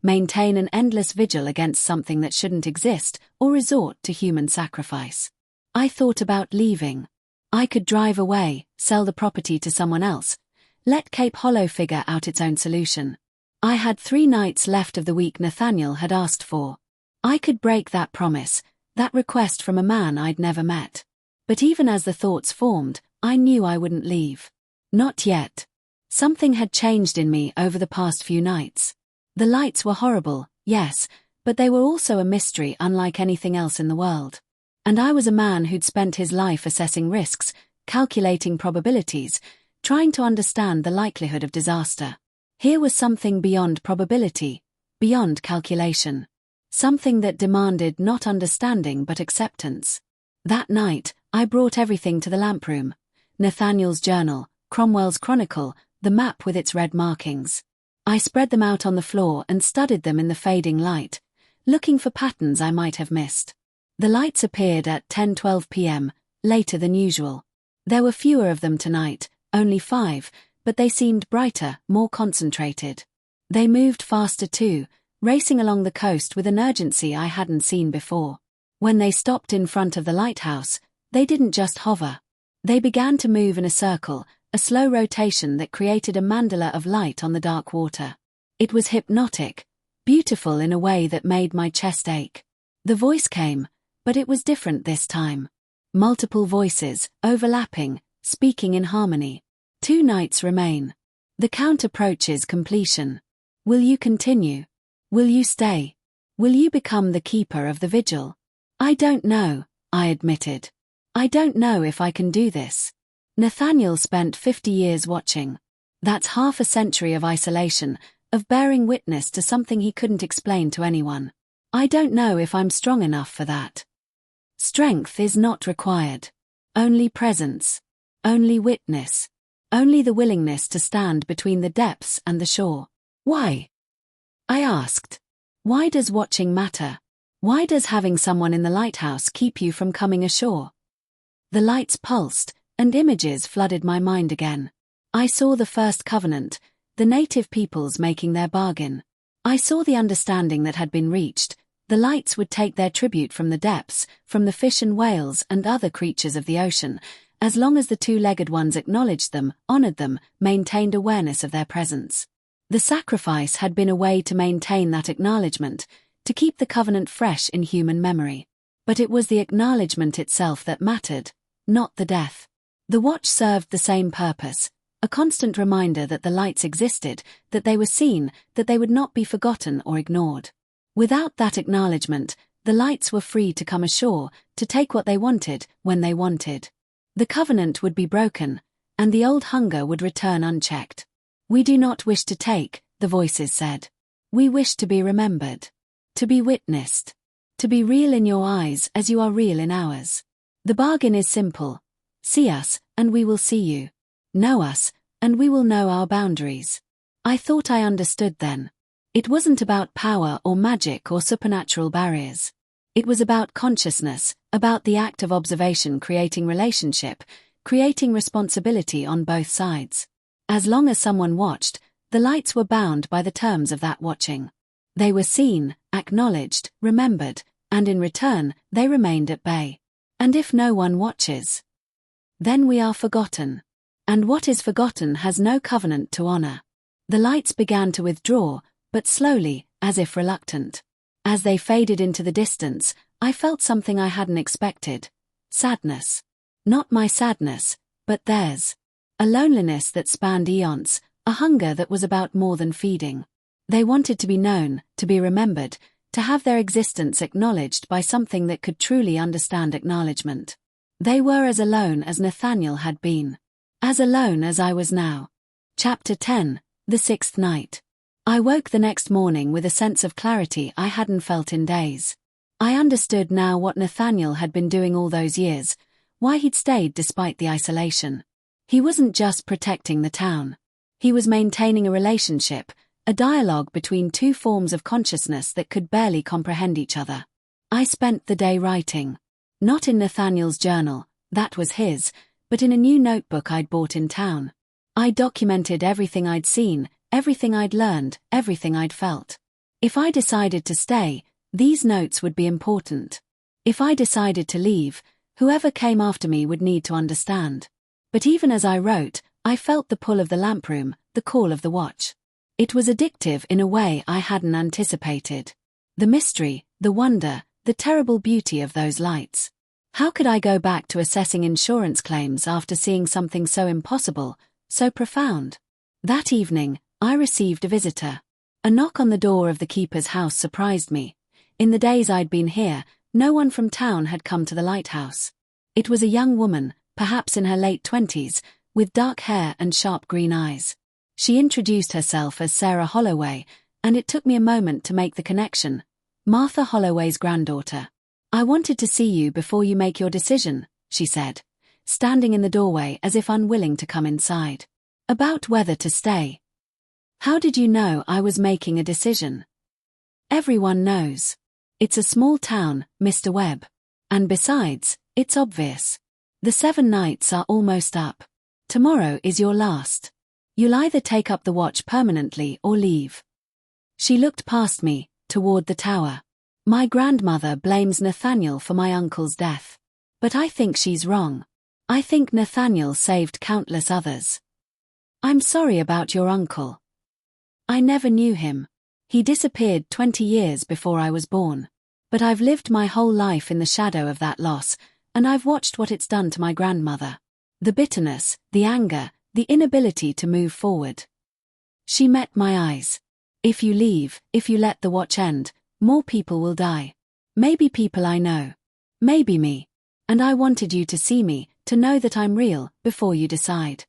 Maintain an endless vigil against something that shouldn't exist, or resort to human sacrifice. I thought about leaving. I could drive away, sell the property to someone else. Let Cape Hollow figure out its own solution. I had 3 nights left of the week Nathaniel had asked for. I could break that promise, that request from a man I'd never met. But even as the thoughts formed, I knew I wouldn't leave. Not yet. Something had changed in me over the past few nights. The lights were horrible, yes, but they were also a mystery unlike anything else in the world. And I was a man who'd spent his life assessing risks, calculating probabilities, trying to understand the likelihood of disaster. Here was something beyond probability, beyond calculation. Something that demanded not understanding but acceptance. That night, I brought everything to the lamproom. Nathaniel's journal, Cromwell's chronicle, the map with its red markings. I spread them out on the floor and studied them in the fading light, looking for patterns I might have missed. The lights appeared at 10:12 p.m., later than usual. There were fewer of them tonight, only 5, but they seemed brighter, more concentrated. They moved faster too, racing along the coast with an urgency I hadn't seen before. When they stopped in front of the lighthouse, They didn't just hover. They began to move in a circle, a slow rotation that created a mandala of light on the dark water. It was hypnotic, beautiful in a way that made my chest ache. The voice came, but it was different this time. Multiple voices, overlapping, speaking in harmony. 2 nights remain. The count approaches completion. Will you continue? Will you stay? Will you become the keeper of the vigil? I don't know, I admitted. I don't know if I can do this. Nathaniel spent 50 years watching. That's half a century of isolation, of bearing witness to something he couldn't explain to anyone. I don't know if I'm strong enough for that. Strength is not required. Only presence. Only witness. Only the willingness to stand between the depths and the shore. Why? I asked. Why does watching matter? Why does having someone in the lighthouse keep you from coming ashore? The lights pulsed, and images flooded my mind again. I saw the first covenant, the native peoples making their bargain. I saw the understanding that had been reached. The lights would take their tribute from the depths, from the fish and whales and other creatures of the ocean, as long as the 2-legged ones acknowledged them, honored them, maintained awareness of their presence. The sacrifice had been a way to maintain that acknowledgement, to keep the covenant fresh in human memory. But it was the acknowledgement itself that mattered, not the death. The watch served the same purpose, a constant reminder that the lights existed, that they were seen, that they would not be forgotten or ignored. Without that acknowledgement, the lights were free to come ashore, to take what they wanted, when they wanted. The covenant would be broken, and the old hunger would return unchecked. We do not wish to take, the voices said. We wish to be remembered. To be witnessed. To be real in your eyes as you are real in ours. The bargain is simple. See us, and we will see you. Know us, and we will know our boundaries. I thought I understood then. It wasn't about power or magic or supernatural barriers. It was about consciousness, about the act of observation creating relationship, creating responsibility on both sides. As long as someone watched, the lights were bound by the terms of that watching. They were seen, acknowledged, remembered, and in return, they remained at bay. And if no one watches, then we are forgotten. And what is forgotten has no covenant to honor. The lights began to withdraw, but slowly, as if reluctant. As they faded into the distance, I felt something I hadn't expected. Sadness. Not my sadness, but theirs. A loneliness that spanned eons, a hunger that was about more than feeding. They wanted to be known, to be remembered, to have their existence acknowledged by something that could truly understand acknowledgement. They were as alone as Nathaniel had been. As alone as I was now. Chapter 10, The 6th Night. I woke the next morning with a sense of clarity I hadn't felt in days. I understood now what Nathaniel had been doing all those years, why he'd stayed despite the isolation. He wasn't just protecting the town. He was maintaining a relationship, a dialogue between 2 forms of consciousness that could barely comprehend each other. I spent the day writing. Not in Nathaniel's journal, that was his, but in a new notebook I'd bought in town. I documented everything I'd seen, everything I'd learned, everything I'd felt. If I decided to stay, these notes would be important. If I decided to leave, whoever came after me would need to understand. But even as I wrote, I felt the pull of the lamproom, the call of the watch. It was addictive in a way I hadn't anticipated. The mystery, the wonder, the terrible beauty of those lights. How could I go back to assessing insurance claims after seeing something so impossible, so profound? That evening, I received a visitor. A knock on the door of the keeper's house surprised me. In the days I'd been here, no one from town had come to the lighthouse. It was a young woman, perhaps in her late 20s, with dark hair and sharp green eyes. She introduced herself as Sarah Holloway, and it took me a moment to make the connection. Martha Holloway's granddaughter. I wanted to see you before you make your decision, she said, standing in the doorway as if unwilling to come inside. About whether to stay. How did you know I was making a decision? Everyone knows. It's a small town, Mr. Webb. And besides, it's obvious. The 7 nights are almost up. Tomorrow is your last. You'll either take up the watch permanently or leave. She looked past me, toward the tower. My grandmother blames Nathaniel for my uncle's death. But I think she's wrong. I think Nathaniel saved countless others. I'm sorry about your uncle. I never knew him. He disappeared 20 years before I was born. But I've lived my whole life in the shadow of that loss, and I've watched what it's done to my grandmother. The bitterness, the anger, the inability to move forward. She met my eyes. If you leave, if you let the watch end, more people will die. Maybe people I know. Maybe me. And I wanted you to see me, to know that I'm real, before you decide.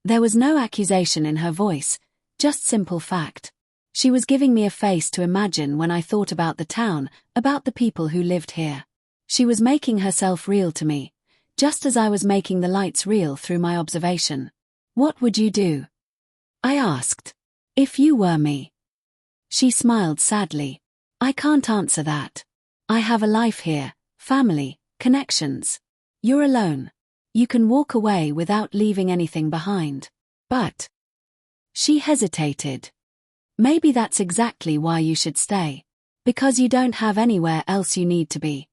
There was no accusation in her voice, just simple fact. She was giving me a face to imagine when I thought about the town, about the people who lived here. She was making herself real to me, just as I was making the lights real through my observation. What would you do? I asked. If you were me. She smiled sadly. I can't answer that. I have a life here, family, connections. You're alone. You can walk away without leaving anything behind. But... She hesitated. Maybe that's exactly why you should stay. Because you don't have anywhere else you need to be.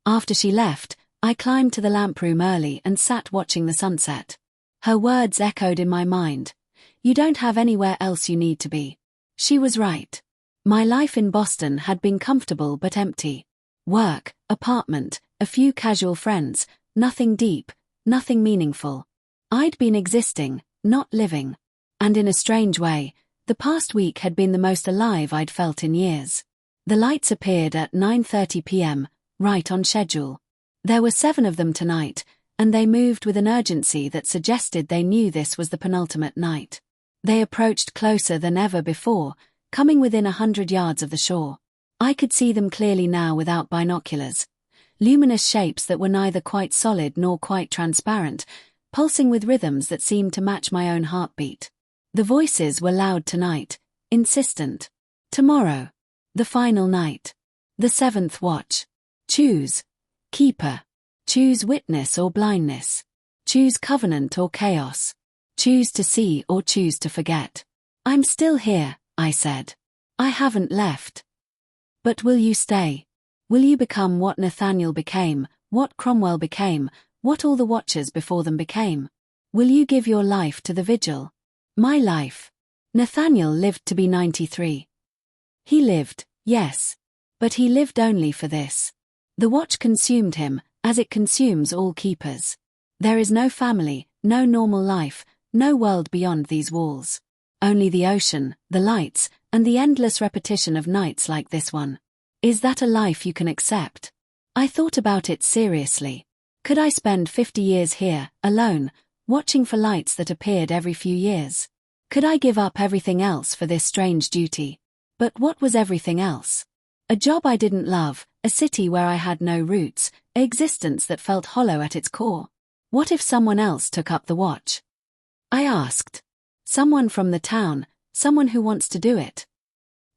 After she left, I climbed to the lamp room early and sat watching the sunset. Her words echoed in my mind. You don't have anywhere else you need to be. She was right. My life in Boston had been comfortable but empty. Work, apartment, a few casual friends, nothing deep, nothing meaningful. I'd been existing, not living. And in a strange way, the past week had been the most alive I'd felt in years. The lights appeared at 9:30 p.m., right on schedule. There were 7 of them tonight, and they moved with an urgency that suggested they knew this was the penultimate night. They approached closer than ever before, coming within 100 yards of the shore. I could see them clearly now without binoculars. Luminous shapes that were neither quite solid nor quite transparent, pulsing with rhythms that seemed to match my own heartbeat. The voices were loud tonight, insistent. Tomorrow. The final night. The 7th watch. Choose. Keeper. Choose witness or blindness. Choose covenant or chaos. Choose to see or choose to forget. I'm still here, I said. I haven't left. But will you stay? Will you become what Nathaniel became, what Cromwell became, what all the watchers before them became? Will you give your life to the vigil? My life. Nathaniel lived to be 93. He lived, yes. But he lived only for this. The watch consumed him, as it consumes all keepers. There is no family, no normal life, no world beyond these walls. Only the ocean, the lights, and the endless repetition of nights like this one. Is that a life you can accept? I thought about it seriously. Could I spend 50 years here, alone, watching for lights that appeared every few years? Could I give up everything else for this strange duty? But what was everything else? A job I didn't love, a city where I had no roots, an existence that felt hollow at its core. What if someone else took up the watch? I asked. Someone from the town, someone who wants to do it.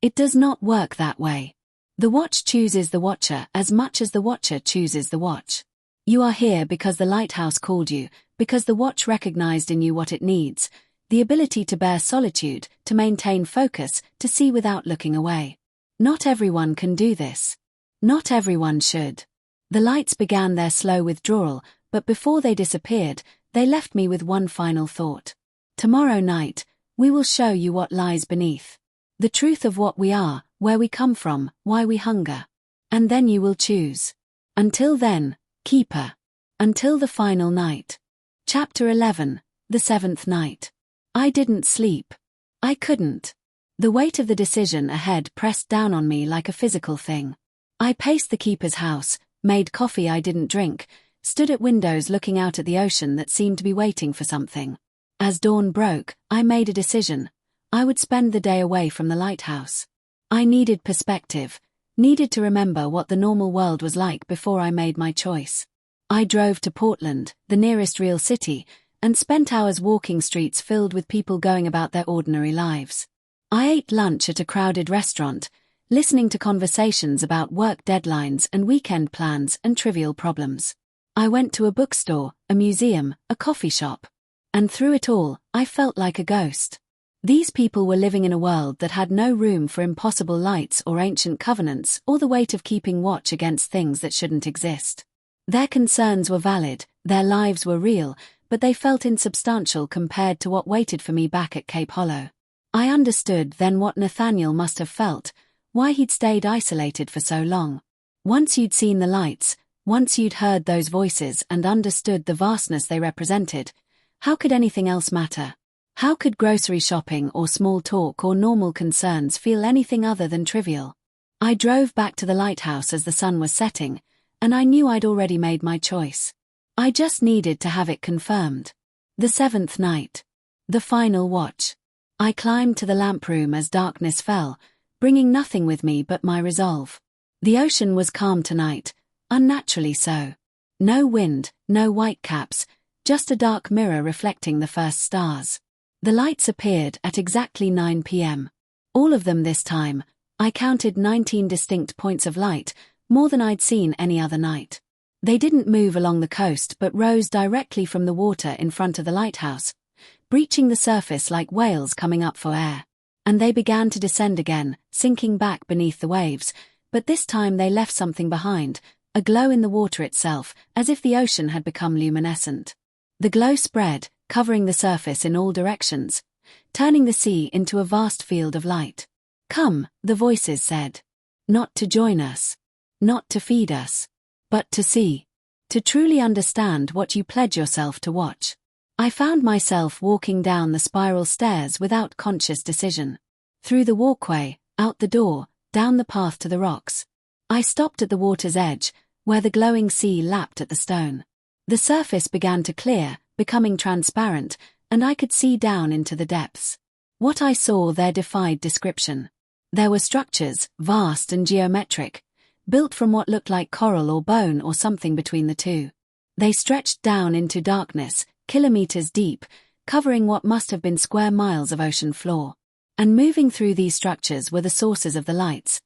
It does not work that way. The watch chooses the watcher as much as the watcher chooses the watch. You are here because the lighthouse called you, because the watch recognized in you what it needs, the ability to bear solitude, to maintain focus, to see without looking away. Not everyone can do this. Not everyone should. The lights began their slow withdrawal, but before they disappeared, they left me with one final thought. Tomorrow night, we will show you what lies beneath. The truth of what we are, where we come from, why we hunger. And then you will choose. Until then, keeper. Until the final night. Chapter 11, the 7th night. I didn't sleep. I couldn't. The weight of the decision ahead pressed down on me like a physical thing. I paced the keeper's house, made coffee I didn't drink, stood at windows looking out at the ocean that seemed to be waiting for something. As dawn broke, I made a decision. I would spend the day away from the lighthouse. I needed perspective, needed to remember what the normal world was like before I made my choice. I drove to Portland, the nearest real city, and spent hours walking streets filled with people going about their ordinary lives. I ate lunch at a crowded restaurant, listening to conversations about work deadlines and weekend plans and trivial problems. I went to a bookstore, a museum, a coffee shop. And through it all, I felt like a ghost. These people were living in a world that had no room for impossible lights or ancient covenants or the weight of keeping watch against things that shouldn't exist. Their concerns were valid, their lives were real, but they felt insubstantial compared to what waited for me back at Cape Hollow. I understood then what Nathaniel must have felt, why he'd stayed isolated for so long. Once you'd seen the lights, once you'd heard those voices and understood the vastness they represented, how could anything else matter? How could grocery shopping or small talk or normal concerns feel anything other than trivial? I drove back to the lighthouse as the sun was setting, and I knew I'd already made my choice. I just needed to have it confirmed. The 7th night. The final watch. I climbed to the lamp room as darkness fell, bringing nothing with me but my resolve. The ocean was calm tonight, unnaturally so. No wind, no whitecaps, just a dark mirror reflecting the first stars. The lights appeared at exactly 9 p.m. All of them this time. I counted 19 distinct points of light, more than I'd seen any other night. They didn't move along the coast but rose directly from the water in front of the lighthouse, breaching the surface like whales coming up for air. And they began to descend again, sinking back beneath the waves, but this time they left something behind, a glow in the water itself, as if the ocean had become luminescent. The glow spread, covering the surface in all directions, turning the sea into a vast field of light. Come, the voices said. Not to join us. Not to feed us. But to see. To truly understand what you pledge yourself to watch. I found myself walking down the spiral stairs without conscious decision. Through the walkway, out the door, down the path to the rocks. I stopped at the water's edge, where the glowing sea lapped at the stone. The surface began to clear, becoming transparent, and I could see down into the depths. What I saw there defied description. There were structures, vast and geometric, built from what looked like coral or bone or something between the two. They stretched down into darkness, kilometers deep, covering what must have been square miles of ocean floor. And moving through these structures were the sources of the lights,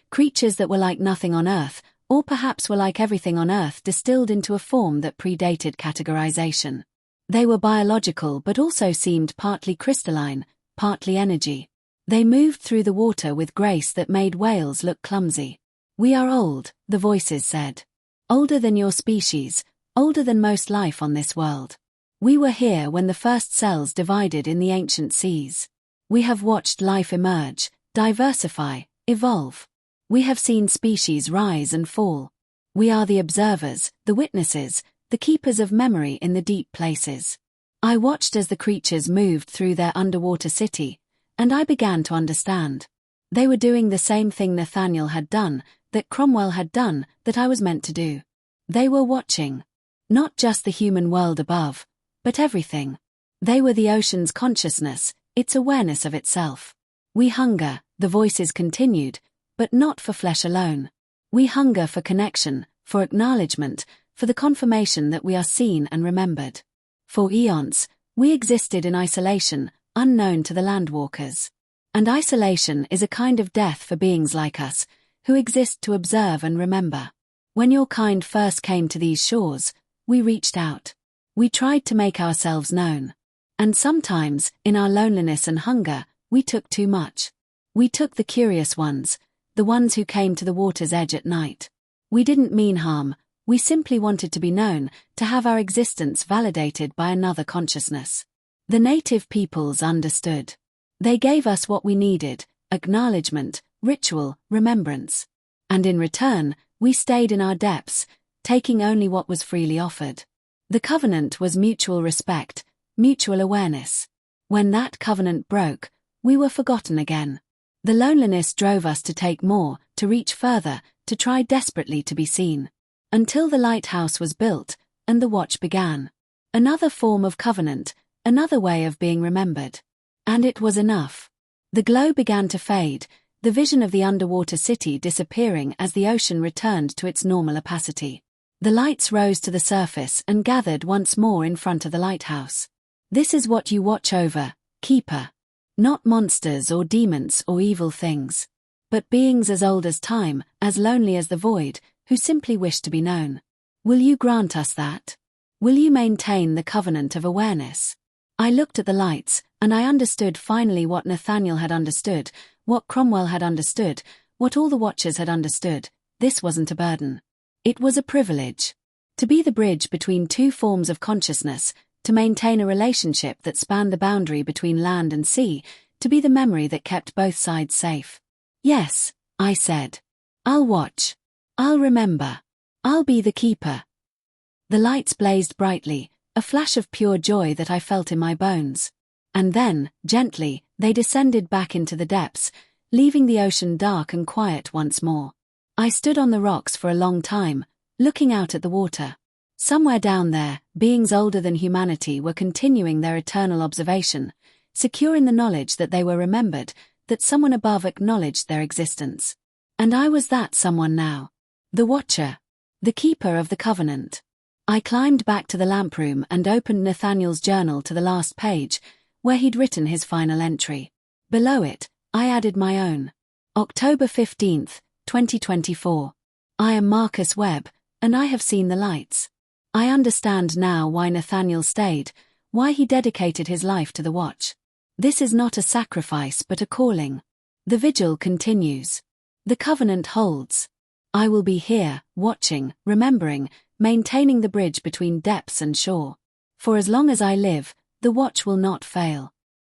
creatures that were like nothing on Earth, or perhaps were like everything on Earth distilled into a form that predated categorization. They were biological but also seemed partly crystalline, partly energy. They moved through the water with grace that made whales look clumsy. We are old, the voices said. Older than your species, older than most life on this world. We were here when the first cells divided in the ancient seas. We have watched life emerge, diversify, evolve. We have seen species rise and fall. We are the observers, the witnesses, the keepers of memory in the deep places. I watched as the creatures moved through their underwater city, and I began to understand. They were doing the same thing Nathaniel had done, that Cromwell had done, that I was meant to do. They were watching. Not just the human world above, but everything. They were the ocean's consciousness, its awareness of itself. We hunger, the voices continued, but not for flesh alone. We hunger for connection, for acknowledgement, for the confirmation that we are seen and remembered. For eons, we existed in isolation, unknown to the landwalkers. And isolation is a kind of death for beings like us, who exist to observe and remember. When your kind first came to these shores, we reached out. We tried to make ourselves known. And sometimes, in our loneliness and hunger, we took too much. We took the curious ones, the ones who came to the water's edge at night. We didn't mean harm, we simply wanted to be known, to have our existence validated by another consciousness. The native peoples understood. They gave us what we needed, acknowledgement, ritual, remembrance. And in return, we stayed in our depths, taking only what was freely offered. The covenant was mutual respect, mutual awareness. When that covenant broke, we were forgotten again. The loneliness drove us to take more, to reach further, to try desperately to be seen. Until the lighthouse was built, and the watch began. Another form of covenant, another way of being remembered. And it was enough. The glow began to fade, the vision of the underwater city disappearing as the ocean returned to its normal opacity. The lights rose to the surface and gathered once more in front of the lighthouse. This is what you watch over, keeper. Not monsters or demons or evil things, but beings as old as time, as lonely as the void, who simply wish to be known. Will you grant us that? Will you maintain the covenant of awareness? I looked at the lights, and I understood finally what Nathaniel had understood, what Cromwell had understood, what all the watchers had understood. This wasn't a burden. It was a privilege. To be the bridge between two forms of consciousness, to maintain a relationship that spanned the boundary between land and sea, to be the memory that kept both sides safe. Yes, I said. I'll watch. I'll remember. I'll be the keeper. The lights blazed brightly, a flash of pure joy that I felt in my bones. And then, gently, they descended back into the depths, leaving the ocean dark and quiet once more. I stood on the rocks for a long time, looking out at the water. Somewhere down there, beings older than humanity were continuing their eternal observation, secure in the knowledge that they were remembered, that someone above acknowledged their existence. And I was that someone now. The watcher. The keeper of the covenant. I climbed back to the lamp room and opened Nathaniel's journal to the last page, where he'd written his final entry. Below it, I added my own. October 15th, 2024. I am Marcus Webb, and I have seen the lights. I understand now why Nathaniel stayed, why he dedicated his life to the watch. This is not a sacrifice but a calling. The vigil continues. The covenant holds. I will be here, watching, remembering, maintaining the bridge between depths and shore. For as long as I live, the watch will not fail.